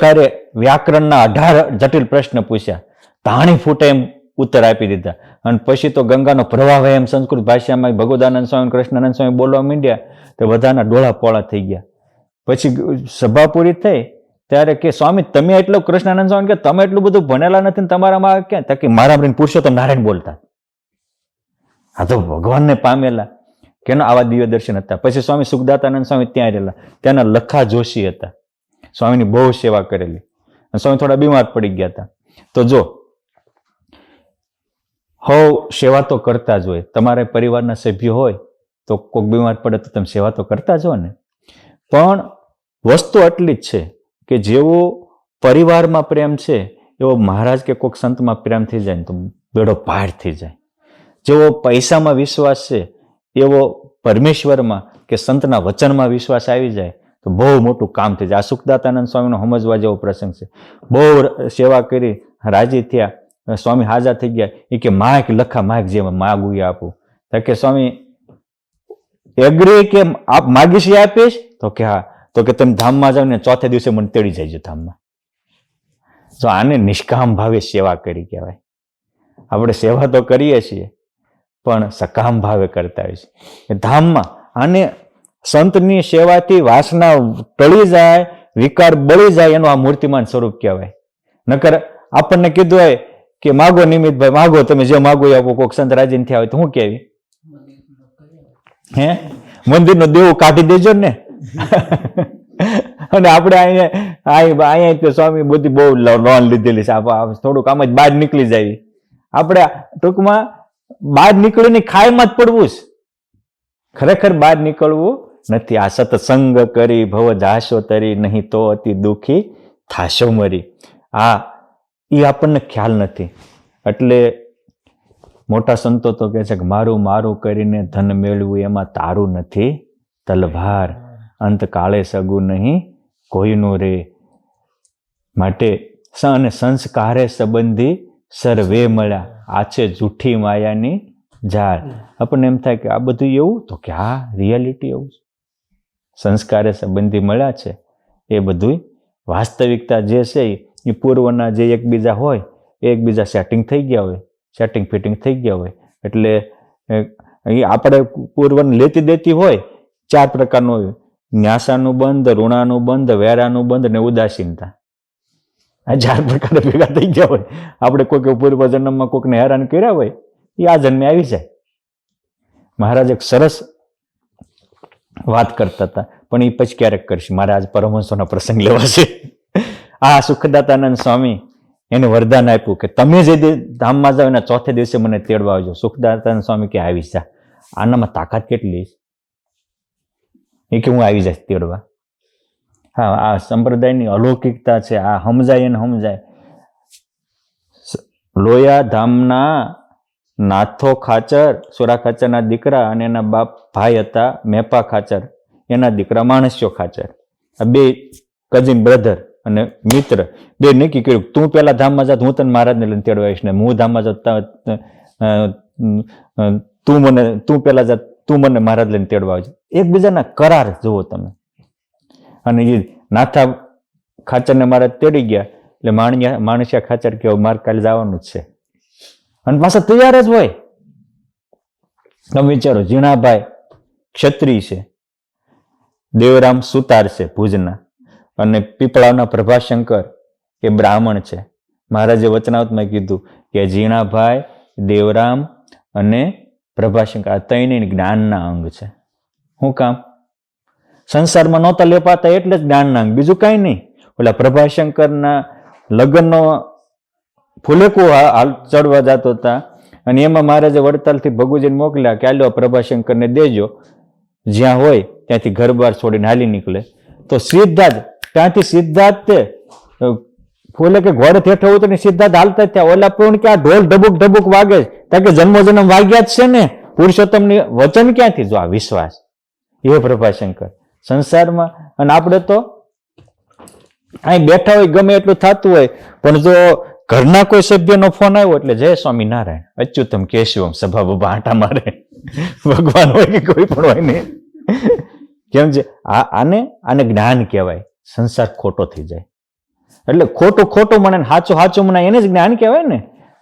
કાર્ય વ્યાકરણના 18 જટિલ પ્રશ્ન પૂછ્યા, તાણી ફૂટે એમ ઉત્તર આપી દીધા. અને પછી તો ગંગાનો પ્રવાહ એમ સંસ્કૃત ભાષામાં ભગવદાનંદ સ્વામી કૃષ્ણાનંદ સ્વામી બોલવા માંડ્યા તો બધાના ડોળા પોળા થઈ ગયા. પછી સભા પૂરી થઈ ત્યારે કે સ્વામી તમે એટલું, કૃષ્ણાનંદ સ્વામી કે તમે એટલું બધું ભણેલા નથી ને તમારામાં ક્યાં? કે મારા પુરુષોત્તમ નારાયણ બોલતા. આ તો ભગવાનને પામેલા કેનો આવા દિવ્ય દર્શન હતા. પછી સ્વામી સુખદાતાનંદ સ્વામી ત્યાં રહેલા, ત્યાંના લખા જોશી હતા, સ્વામીની બહુ સેવા કરેલી. સ્વામી થોડા બીમાર પડી ગયા હતા. તો જો સેવા તો કરતા જ હોય, તમારા પરિવારના સભ્યો હોય તો કોઈક બીમાર પડે તો તમે સેવા તો કરતા જ હો ને. પણ વસ્તુ એટલી જ છે કે જેવો પરિવારમાં પ્રેમ છે એવો મહારાજ કે કોઈક સંતમાં પ્રેમ થઈ જાય ને તો બેડો પાર થઈ જાય. જેવો પૈસામાં વિશ્વાસ છે એવો પરમેશ્વરમાં કે સંતના વચનમાં વિશ્વાસ આવી જાય તો બહુ મોટું કામ થઈ જાય. આ સુખદાતાનંદ સ્વામીનો સમજવા જેવો પ્રસંગ છે. બહુ સેવા કરી, રાજી થયા, સ્વામી હાજર થઈ ગયા. એ કે માયક લખા માયક જે માગું એ આપું. કે સ્વામી એગ્રી કે આપ માગીશ એ આપીશ? તો કે હા. તો કે તમે ધામમાં જાઓ ને ચોથે દિવસે મને તેડી જાય ધામમાં. તો આને નિષ્કામ ભાવે સેવા કરી કહેવાય. આપણે સેવા તો કરીએ છીએ પણ સકામ ભાવે કરતા હોય છે ધામમાં. આને સંતની સેવાથી વાસના ટળી જાય, વિકાર બળી જાય, એનું આ મૂર્તિમાન સ્વરૂપ કહેવાય. નકર આપણને કીધું હોય કે માગો નિમિતભાઈ માગો, તમે જે માગો એ આપો, કોઈક સંત રાજી થયા હોય તો શું કહેવી? મંદિરનો દેવું કાઢી દેજો ને. અને આપણે અહીંયા સ્વામી બધી બહુ લોન લીધેલી છે, થોડુંક આમ જ બહાર નીકળી જાય. આપણે ટૂંકમાં બહાર નીકળીને ખાઈમાં જ પડવું છે, ખરેખર બહાર નીકળવું નથી. આ સત્સંગ કરી ભવ જાશો તરી, નહીં તો અતિ દુઃખી થાશો મરી. એ આપણને ખ્યાલ નથી. એટલે મોટા સંતો તો કહે છે કે મારું મારું કરીને ધન મેળવું એમાં તારું નથી તલવાર, અંત કાળે સગું નહીં કોઈનું રે. માટે અને સંસ્કારે સંબંધી સર્વે મળ્યા, આ છે જૂઠી માયાની જાળ. આપણને એમ થાય કે આ બધું એવું, તો કે હા રિયાલિટી એવું છે. સંસ્કારે સંબંધી મળ્યા છે એ બધું વાસ્તવિકતા જે છે એ પૂર્વના જે એકબીજા હોય એ એકબીજા સેટિંગ થઈ ગયા હોય, સેટિંગ ફિટિંગ થઈ ગયા હોય. એટલે આપણે પૂર્વને લેતી દેતી હોય 4 પ્રકારનું હોય: ન્યાસાનું બંધ, ઋણાનું બંધ, વેરાનું બંધ ને ઉદાસીનતા. આ 4 પ્રકાર ભેગા થઈ ગયા હોય. આપણે કોઈક પૂર્વ જન્મમાં કોઈકને હેરાન કર્યા હોય એ આ જન્મે આવી જાય. મહારાજ એક સરસ વાત કરતા હતા, પણ એ પછી ક્યારેક કરશે. મારે આજ પરમહંસોના પ્રસંગ લેવા છે. આ સુખદાતાનંદ સ્વામી એને વરદાન આપ્યું કે તમે જે ધામમાં જાઓ એના ચોથે દિવસે મને તેડવા આવજો. સુખદાતાનંદ સ્વામી કે આવી જા. આનામાં તાકાત કેટલી? એ કે હું આવી જાય તેડવા. હા, આ સંપ્રદાયની અલૌકિકતા છે. આ સમજાય એને સમજાય. લોયા ધામના નાથો ખાચર, સુરા ખાચરના દીકરા, અને એના બાપ ભાઈ હતા મેપા ખાચર, એના દીકરા માણસ્યો ખાચર. આ 2 કઝિન બ્રધર અને મિત્ર બે નક્કી કર્યું તું પેલા ધામમાં જા, હું તને મહારાજને લઈને તેડવા આવીશ, ને હું ધામમાં જાઉં તું પેલા જા, તું મને મહારાજ લઈને તેડવા આવજો. એકબીજાના કરાર જુઓ તમે. અને એ નાથા ખાચરને મહારાજ તેડી ગયા એટલે માણસ્યા ખાચર કે મારે કાલે જવાનું જ છે, અને પાછા તૈયાર જ હોય. તમે વિચારો, ઝીણાભાઈ ક્ષત્રિય છે, દેવરામ સુતાર છે ભુજના, અને પીપળાના પ્રભાશંકર એ બ્રાહ્મણ છે. મહારાજે વચનાવતમાં કીધું કે ઝીણાભાઈ, દેવરામ અને પ્રભાશંકર આ 3 જ્ઞાનના અંગ છે. શું કામ? સંસારમાં નહોતા લેપાતા એટલે જ જ્ઞાનના અંગ, બીજું કાંઈ નહીં. ઓલા પ્રભાશંકરના લગ્નનો ફૂલેકું ચડવા જતો હતા, અને એમાં મહારાજે વડતાલથી ભગુજીને મોકલ્યા કે આલ્યો પ્રભાશંકરને દેજો, જ્યાં હોય ત્યાંથી ઘર બાર છોડીને હાલી નીકળે. તો સીધા જ ત્યાંથી સીધા જ તે ફૂલે કે ઘોડે હેઠળ ઉતરીને સીધા જ હાલતા જ થયા. ઓલા પણ કે આ ઢોલ ઢબુક ઢબુક વાગે કારણ કે જન્મો જન્મ વાગ્યા જ છે ને. પુરુષોત્તમની વચન ક્યાંથી? જો આ વિશ્વાસ. એ પ્રભાશંકર સંસારમાં. અને આપણે તો અહીં બેઠા હોય ગમે એટલું થતું હોય, પણ જો ઘરના કોઈ સભ્યનો ફોન આવ્યો એટલે જય સ્વામિનારાયણ, અચ્યુતમ કેશવમ, સભા બભા આંટા મારે. ભગવાન હોય કે કોઈ પણ હોય ને. કેમ છે? આને જ્ઞાન કહેવાય. સંસાર ખોટો થઈ જાય એટલે ખોટું મને સાચું મને એને જ જ્ઞાન કહેવાય ને.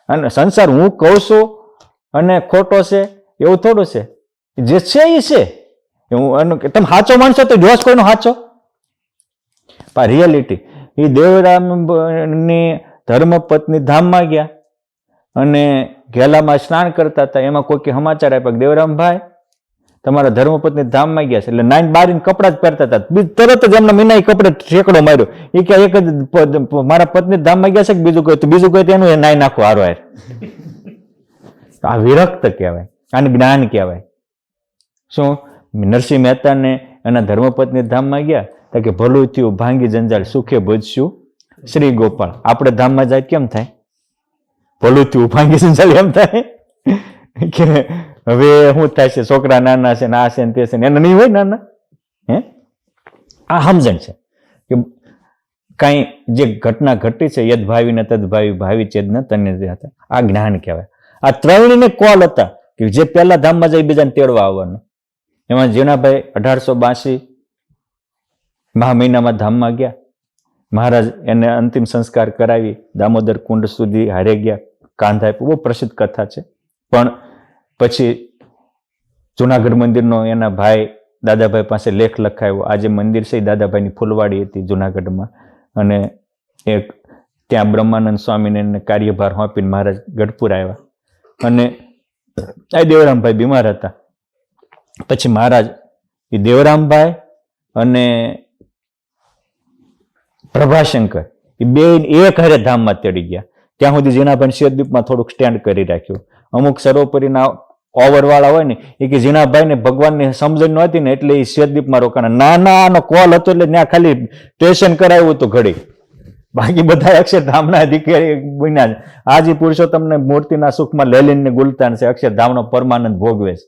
અને સંસાર હું કહું છું અને ખોટો છે એવું થોડું છે. જે છે એ છે. તમે સાચો માનશો તો જોશ કોઈનો સાચો. રિયાલિટી એ દેવરામની ધર્મપત્ની ધામમાં ગયા અને ઘેલામાં સ્નાન કરતા હતા. એમાં કોઈ સમાચાર આપ્યા કે દેવરામભાઈ તમારા ધર્મપત્ની ધામમાં ગયા છે. એટલે નાઈન બારીને કપડા જ પહેરતા હતા. તરત જ એમના મીના કપડે ઠેકડો માર્યો. એ કે એક જ મારા પત્ની ધામમાં ગયા છે કે બીજું કોઈ એનું નાઈ નાખો હારો હાર. આ વિરક્ત કહેવાય, આને જ્ઞાન કહેવાય. શું નરસિંહ મહેતાને એના ધર્મપત્ની ધામમાં ગયા તો કે ભલું થયું ભાંગી જંજાળ સુખે ભજશું શ્રી ગોપાળ. આપણે ધામમાં જાય કેમ થાય? ભલું થયું ભાંગી જંજાળ એમ થાય કે હવે શું થાય છે, છોકરા નાના છે ને આ છે ને તે છે ને એને નહીં હોય નાના. આ સમજણ છે કે કાંઈ જે ઘટના ઘટી છે યદ ભાવી ને તદ ભાવી ભાવી ચેદ ને તન્ય હતા. આ જ્ઞાન કહેવાય. આ ત્રણને કોલ હતા કે જે પહેલા ધામમાં જાય બીજાને તેડવા આવવાનું. એમાં જીણાભાઈ 1882 મહા મહિનામાં ધામમાં ગયા. મહારાજ એને અંતિમ સંસ્કાર કરાવી દામોદર કુંડ સુધી હારે ગયા. કાંધા આપ્યું. બહુ પ્રસિદ્ધ કથા છે. પણ પછી જુનાગઢ મંદિરનો એના ભાઈ દાદાભાઈ પાસે લેખ લખાયો. આ જે મંદિર છે એ દાદાભાઈની ફૂલવાડી હતી જુનાગઢમાં. અને એક ત્યાં બ્રહ્માનંદ સ્વામીને કાર્યભાર સોંપીને મહારાજ ગઢપુર આવ્યા. અને આ દેવરામભાઈ બીમાર હતા. પછી મહારાજ એ દેવરામભાઈ અને પ્રભાશંકર એ બે એક હારે ધામમાં તેડી ગયા. ત્યાં સુધી ઝીણાભાઈ શિવદ્વીપમાં થોડુંક સ્ટેન્ડ કરી રાખ્યું. અમુક સર્વોપરીના ઓવરવાળા હોય ને એ કે ઝીણાભાઈ ને ભગવાનની સમજણ નહોતી ને એટલે એ શિવદ્વીપમાં રોકાણા. નાનો કોલ હતો એટલે ત્યાં ખાલી સ્ટેશન કરાવ્યું હતું ઘડી. બાકી બધા અક્ષરધામના અધિકારી બન્યા. આજે પુરુષોત્તમને મૂર્તિના સુખમાં લેલીનને ગુલતાન છે. અક્ષરધામનો પરમાનંદ ભોગવે છે.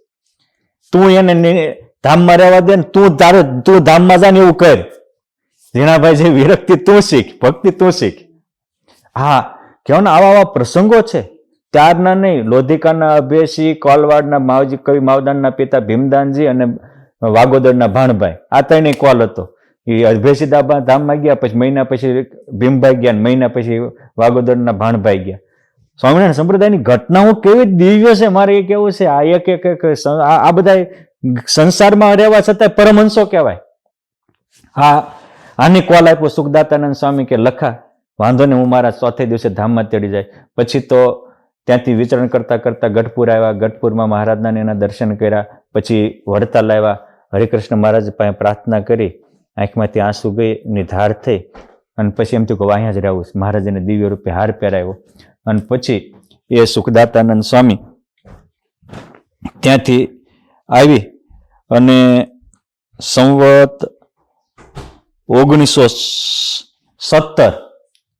તું એને ધામમાં રહેવા દે ને તું ધામમાં જા ને એવું કર. ઝીણાભાઈ જે વિરક્તિ તું શીખ, ભક્તિ તું શીખ. હા કેવાના આવા પ્રસંગો છે. ત્યારના નહીં, લોધિકાના અભેસી, કોલવાડના માવજી કવિ માવદાનના પિતા ભીમદાનજી અને વાગોદરના ભાણભાઈ, આ ત્રણેય કોલ હતો. એ અભેસી ધામમાં ગયા, પછી મહિના પછી ભીમભાઈ ગયા, મહિના પછી વાગોદરના ભાણભાઈ ગયા. સ્વામિનારાયણ સંપ્રદાયની ઘટનાઓ કેવી દિવ્ય છે. મારે એ કેવું છે આ એક આ બધા સંસારમાં રહેવા છતાં પરમહંસો કહેવાય. આની કોલ આપ્યો સુખદાતાનંદ સ્વામી કે લખા વાંધો ને હું મારા ચોથે દિવસે ધામમાં તેડી જાય. પછી તો ત્યાંથી વિચરણ કરતા કરતા ગઢપુર આવ્યા. ગઢપુરમાં મહારાજના એના દર્શન કર્યા. પછી વડતાલ આવ્યા. હરિકૃષ્ણ મહારાજ પાસે પ્રાર્થના કરી. આંખમાંથી આંસુ ગઈ ની ધાર થઈ. અને પછી એમ થયું કે અહીંયા જ રહેવું. મહારાજને દિવ્ય રૂપે હાર પહેરાવ્યો. અને પછી એ સુખદાતાનંદ સ્વામી ત્યાંથી આવી અને સંવત 1917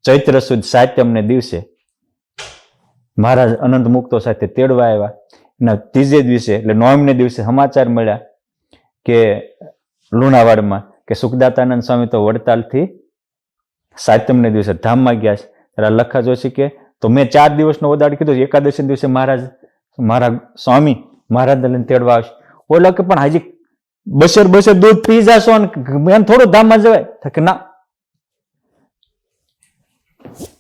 ચૈત્ર સુદ સાતમને દિવસે મહારાજ અનંત મુક્તો સાથે તેડવા આવ્યા. એના ત્રીજે દિવસે એટલે 9મે દિવસે સમાચાર મળ્યા કે લુણાવાડમાં કે સુખદાતાનંદ સ્વામી તો વડતાલથી સાતમને દિવસે ધામમાં ગયા છે. ત્યારે લખા જોશી કે તો મેં 4 દિવસનો ઓદાડ કીધો. એકાદશી દિવસે મહારાજ મારા સ્વામી મહારાજ લઈને તેડવા આવશે. ઓલા કે પણ હજી બસર દૂધ પી જશો એમ થોડું ધામમાં જવાય કે ના.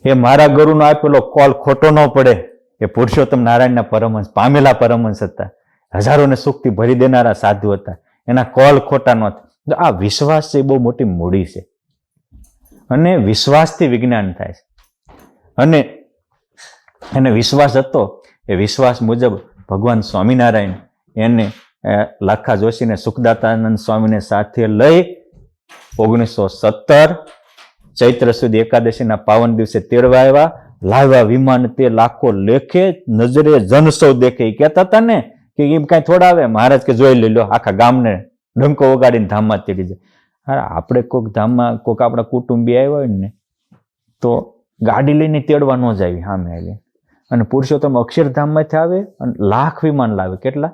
એ મારા ગુરુનો આપેલો કોલ ખોટો ન પડે. એ પુરુષોત્તમ નારાયણના પરમહંસ, પામેલા પરમહંસ હતા. હજારોને સુખથી ભરી દેનારા સાધુ હતા. એના કોલ ખોટા નહોતા. આ વિશ્વાસ છે એ બહુ મોટી મૂડી છે. અને વિશ્વાસથી વિજ્ઞાન થાય છે. અને એને વિશ્વાસ હતો. એ વિશ્વાસ મુજબ ભગવાન સ્વામિનારાયણ એને લાખા જોશીને સુખદાતાનંદ સ્વામીને સાથે લઈ 1917 ચૈત્ર સુધી એકાદશીના પાવન દિવસે તેડવા આવ્યા. લાવ્યા વિમાન તે લાખો લેખે, નજરે જન સૌ દેખે. એ કહેતા હતા ને કે એમ કઈ થોડા આવે. મહારાજ કે જોઈ લે લો, આખા ગામને ડંકો વગાડીને ધામમાં તેડી જાય. હા, આપણે કોઈક ધામમાં કોઈક આપણા કુટુંબી આવ્યા હોય ને તો ગાડી લઈને તેડવા ન જ આવી સામે આવી. અને પુરુષોત્તમ અક્ષરધામમાંથી આવે અને લાખ વિમાન લાવે. કેટલા?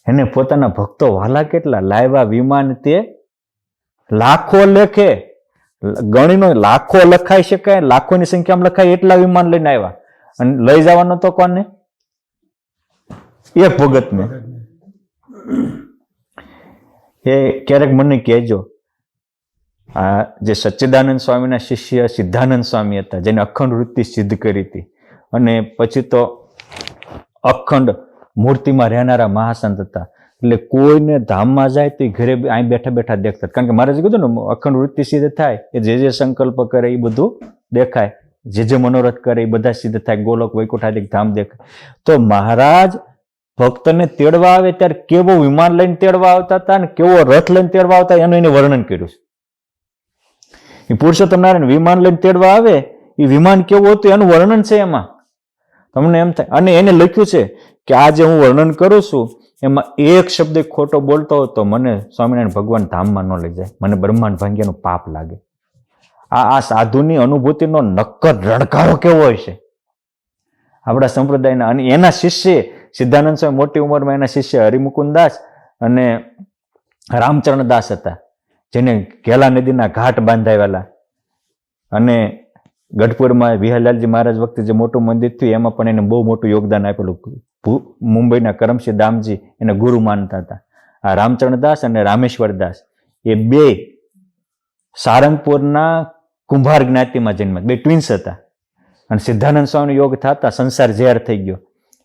એને પોતાના ભક્તો વાલા કેટલા લાવ્યા વિમાન, તે લાખો લેખે, ગણીનો લાખો લખાઈ શકાય, લાખોની સંખ્યામાં લખાય એટલા વિમાન લઈને આવ્યા. અને લઈ જવાનો તો કોને? એક ભગતને. એ ક્યારેક મને કહેજો, આ જે સચ્ચિદાનંદ સ્વામીના શિષ્ય સિદ્ધાનંદ સ્વામી હતા, જેને અખંડ વૃત્તિ સિદ્ધ કરી હતી, અને પછી તો અખંડ મૂર્તિમાં રહેનારા મહાસંત હતા. એટલે કોઈને ધામમાં જાય તો ઘરે અહીં બેઠા બેઠા દેખતા. કારણ કે મહારાજે કીધું ને, અખંડ વૃત્તિ સિદ્ધ થાય એ જે સંકલ્પ કરે એ બધું દેખાય, જે મનોરથ કરે એ બધા સિદ્ધ થાય, ગોલોક વૈકુંઠાદિક ધામ દેખાય. તો મહારાજ ભક્તને તેડવા આવે ત્યારે કેવો વિમાન લઈને તેડવા આવતા હતા અને કેવો રથ લઈને તેડવા આવતા, એનું એને વર્ણન કર્યું છે. એ પુરુષોત્તમ નારાયણ વિમાન લઈને તેડવા આવે, એ વિમાન કેવું હતું એનું વર્ણન છે એમાં. તમને એમ થાય. અને એને લખ્યું છે કે આ જે હું વર્ણન કરું છું એમાં એક શબ્દ ખોટો બોલતો હતો મને સ્વામિનારાયણ ભગવાન ધામમાં ન લઈ જાય, મને બ્રહ્માંડ ભાંગ્યાનું પાપ લાગે. આ સાધુની અનુભૂતિનો નક્કર રણકારો કેવો હોય છે આપણા સંપ્રદાયના. અને એના શિષ્ય સિદ્ધાનંદ સ્વામી મોટી ઉંમરમાં એના શિષ્ય હરિમુકુંદ દાસ અને રામચરણ દાસ હતા, જેને ઘેલા નદીના ઘાટ બાંધાવેલા. અને ગઢપુરમાં વિહલાલજી મહારાજ વખતે જે મોટું મંદિર થયું એમાં પણ એને બહુ મોટું યોગદાન આપેલું. મુંબઈના કરમસિંહ દામજી એને ગુરુ માનતા હતા. આ રામચરણ દાસ અને રામેશ્વર દાસ એ બે સારંગપુરના કુંભાર જ્ઞાતિમાં જન્મ્યા, બે ટ્વિન્સ હતા. અને સિદ્ધાનંદ સ્વામીનો યોગ થતા સંસાર ઝેર થઈ ગયો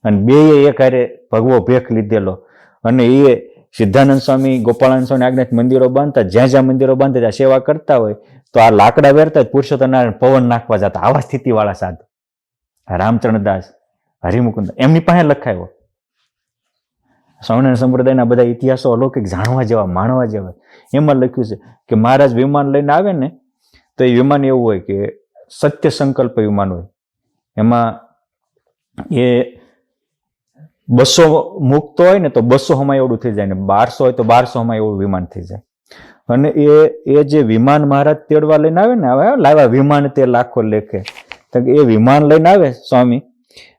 અને બે એક હારે ભગવો ભેખ લીધેલો. અને એ સિદ્ધાનંદ સ્વામી ગોપાળાનંદ સ્વામી આજ્ઞાથી મંદિરો બાંધતા, જ્યાં જ્યાં મંદિરો બાંધતા ત્યાં સેવા કરતા હોય તો આ લાકડા વેરતા પુરુષોત્તમ નારાયણ પવન નાખવા જતા. આવા સ્થિતિવાળા સાધુ રામચરણ દાસ, હરિમુકુંદ, એમની પાસે લખાયો. સ્વામિનારાયણ સંપ્રદાયના બધા ઇતિહાસો અલૌકિક જાણવા જેવા, માણવા જેવા. એમાં લખ્યું છે કે મહારાજ વિમાન લઈને આવે ને તો એ વિમાન એવું હોય કે સત્ય સંકલ્પ વિમાન હોય. એમાં એ 200 મુક્ત હોય ને તો 200 હમાય એવડું થઈ જાય, ને 1200 હોય તો 1200 હમાય એવું વિમાન થઈ જાય. અને એ જે વિમાન મહારાજ તેડવા લઈને આવે ને, હવે લાવ્યા વિમાન તે લાખો લેખે, તો એ વિમાન લઈને આવે સ્વામી,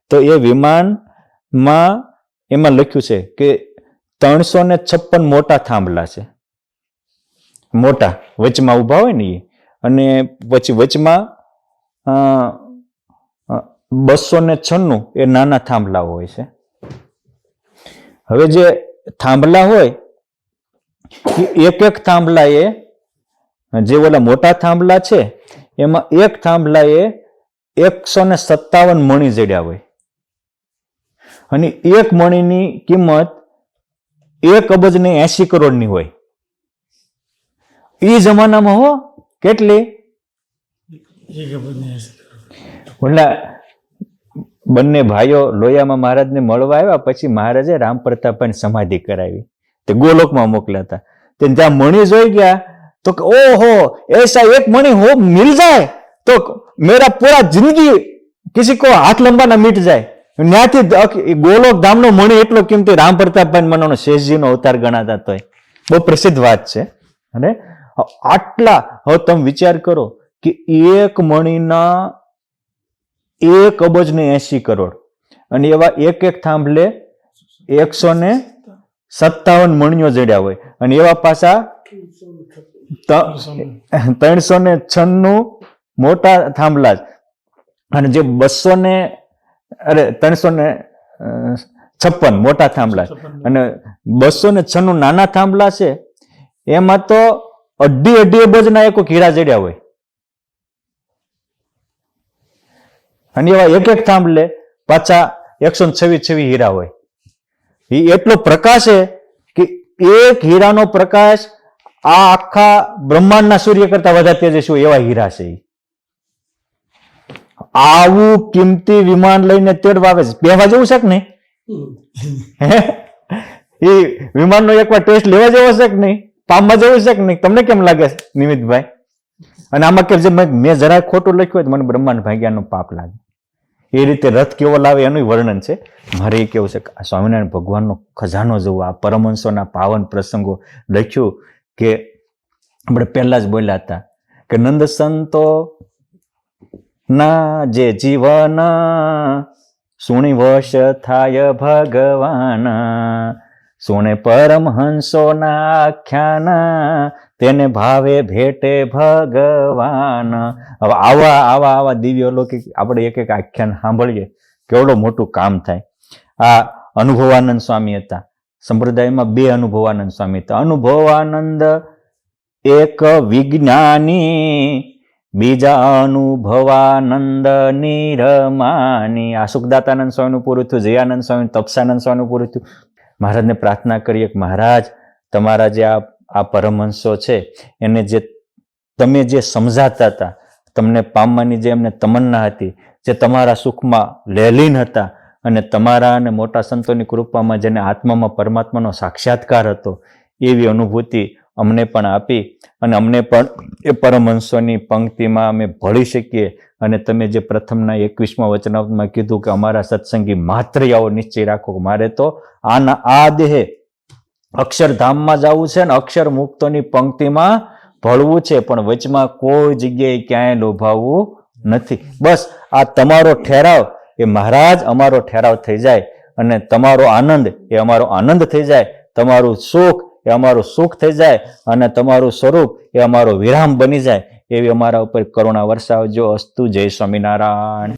તો એ વિમાનમાં એમાં લખ્યું છે કે 356 મોટા થાંભલા છે, મોટા વચમાં ઉભા હોય ને એ, અને પછી વચમાં 296 એ નાના થાંભલાઓ હોય છે. હવે જે થાંભલા હોય એક એક થાંભલા એ, જે ઓલા મોટા થાંભલા છે એમાં એક થાંભલા એ 157 મણી જડ્યા હોય, અને એક મણીની કિંમત 1,80 કરોડની હોય. એ જમાનામાં હો કેટલી, ઓલા બંને ભાઈઓ લોયામાં મહારાજને મળવા આવ્યા પછી મહારાજે રામ પ્રતાપને સમાધિ કરાવી, તે ગોલોકમાં મોકલ્યા હતા. તે ત્યાં મણી જોઈ ગયા તો ઓહો એસા એક મણી હો મિલ જાય તો મેરા પૂરા જિંદગી કિસી કો હાથ લંબાના મીટ જાય. ત્યાંથી ગોલોક ધામનો મણી એટલો કિંમતી, રામ પ્રતાપભાઈ મનોનો શેષજીનો અવતાર ગણાતા. તો બહુ પ્રસિદ્ધ વાત છે. અને આટલા, હવે તમે વિચાર કરો કે એક મણીના 1,80 કરોડ, અને એવા એક એક થાંભલે 157 મણીઓ જડ્યા હોય, અને એવા પાછા 396 મોટા થાંભલા, અને જે 356 મોટા થાંભલા અને 296 નાના થાંભલા છે, એમાં તો 2.5 અબજના એક હીરા જડ્યા હોય. અને એવા એક એક થાંભલે પાછા 126 હીરા હોય. એ એટલો પ્રકાશ છે કે એક હીરાનો પ્રકાશ આ આખા બ્રહ્માંડના સૂર્ય કરતા વધારે તેજસ્વી હોય એવા હીરા છે. આવું કિંમતી વિમાન લઈને તેડવા આવે છે. બેહવા જેવું છે કે નહીં? એ વિમાનનો એકવાર ટેસ્ટ લેવા જેવો છે કે નહીં? પામવા જેવું છે કે નહીં? તમને કેમ લાગે છે નિમિતભાઈ? અને આમાં કે જે મેં જરાય ખોટું લખ્યું હોય તો મને બ્રહ્માંડ ભાગ્યાનું પાપ લાગે. એ રીતે રથ કેવો લાવે એનું વર્ણન છે. મારે એ કેવું છે કે સ્વામિનારાયણ ભગવાનનો ખજાનો જોવો, આ પરમહંસોના પાવન પ્રસંગો લખ્યું કે આપણે પહેલા જ બોલ્યા હતા કે નંદ સંતો ના જે જીવન સુણી વશ થાય ભગવાન, સુણે પરમહંસોના આખ્યાન, તેને ભાવે ભેટે ભગવાન. હવે આવા દિવ્ય લૌકિક આપણે એક એક આખ્યાન સાંભળીએ, કેવડું મોટું કામ થાય. આ અનુભવાનંદ સ્વામી હતા. સંપ્રદાયમાં બે અનુભવાનંદ સ્વામી હતા. અનુભવાનંદ એક વિજ્ઞાની, બીજા અનુભવાનંદ નિરમાની. આ સુખદાતાનંદ સ્વામીનું પૂરું થયું, જયાનંદ સ્વામી, તપસાનંદ સ્વામીનું પૂરું થયું. મહારાજને પ્રાર્થના કરીએ કે મહારાજ તમારા જે આ પરમહંસો છે એને જે તમે જે સમજાતા હતા, તમને પામવાની જે એમને તમન્ના હતી, જે તમારા સુખમાં લેલીન હતા અને તમારા અને મોટા સંતોની કૃપામાં જેને આત્મામાં પરમાત્માનો સાક્ષાત્કાર હતો, એવી અનુભૂતિ અમને પણ આપી અને અમને પણ એ પરમહંસોની પંક્તિમાં અમે ભળી શકીએ. અને તમે જે પ્રથમના 21મા વચનામૃતમાં કીધું કે અમારા સત્સંગી માત્ર આવો નિશ્ચય રાખો કે મારે તો આ દેહે અક્ષરધામમાં જવું છે ને અક્ષર મુક્તોની પંક્તિમાં ભળવું છે, પણ વચમાં કોઈ જગ્યાએ ક્યાંય લોભાવવું નથી. બસ આ તમારો ઠેરાવ એ મહારાજ અમારો ઠેરાવ થઈ જાય અને તમારો આનંદ એ અમારો આનંદ થઈ જાય, તમારું સુખ એ અમારું સુખ થઈ જાય અને તમારું સ્વરૂપ એ અમારો વિરામ બની જાય, એવી અમારા ઉપર કરુણા વરસાવજો. અસ્તુ. જય સ્વામિનારાયણ.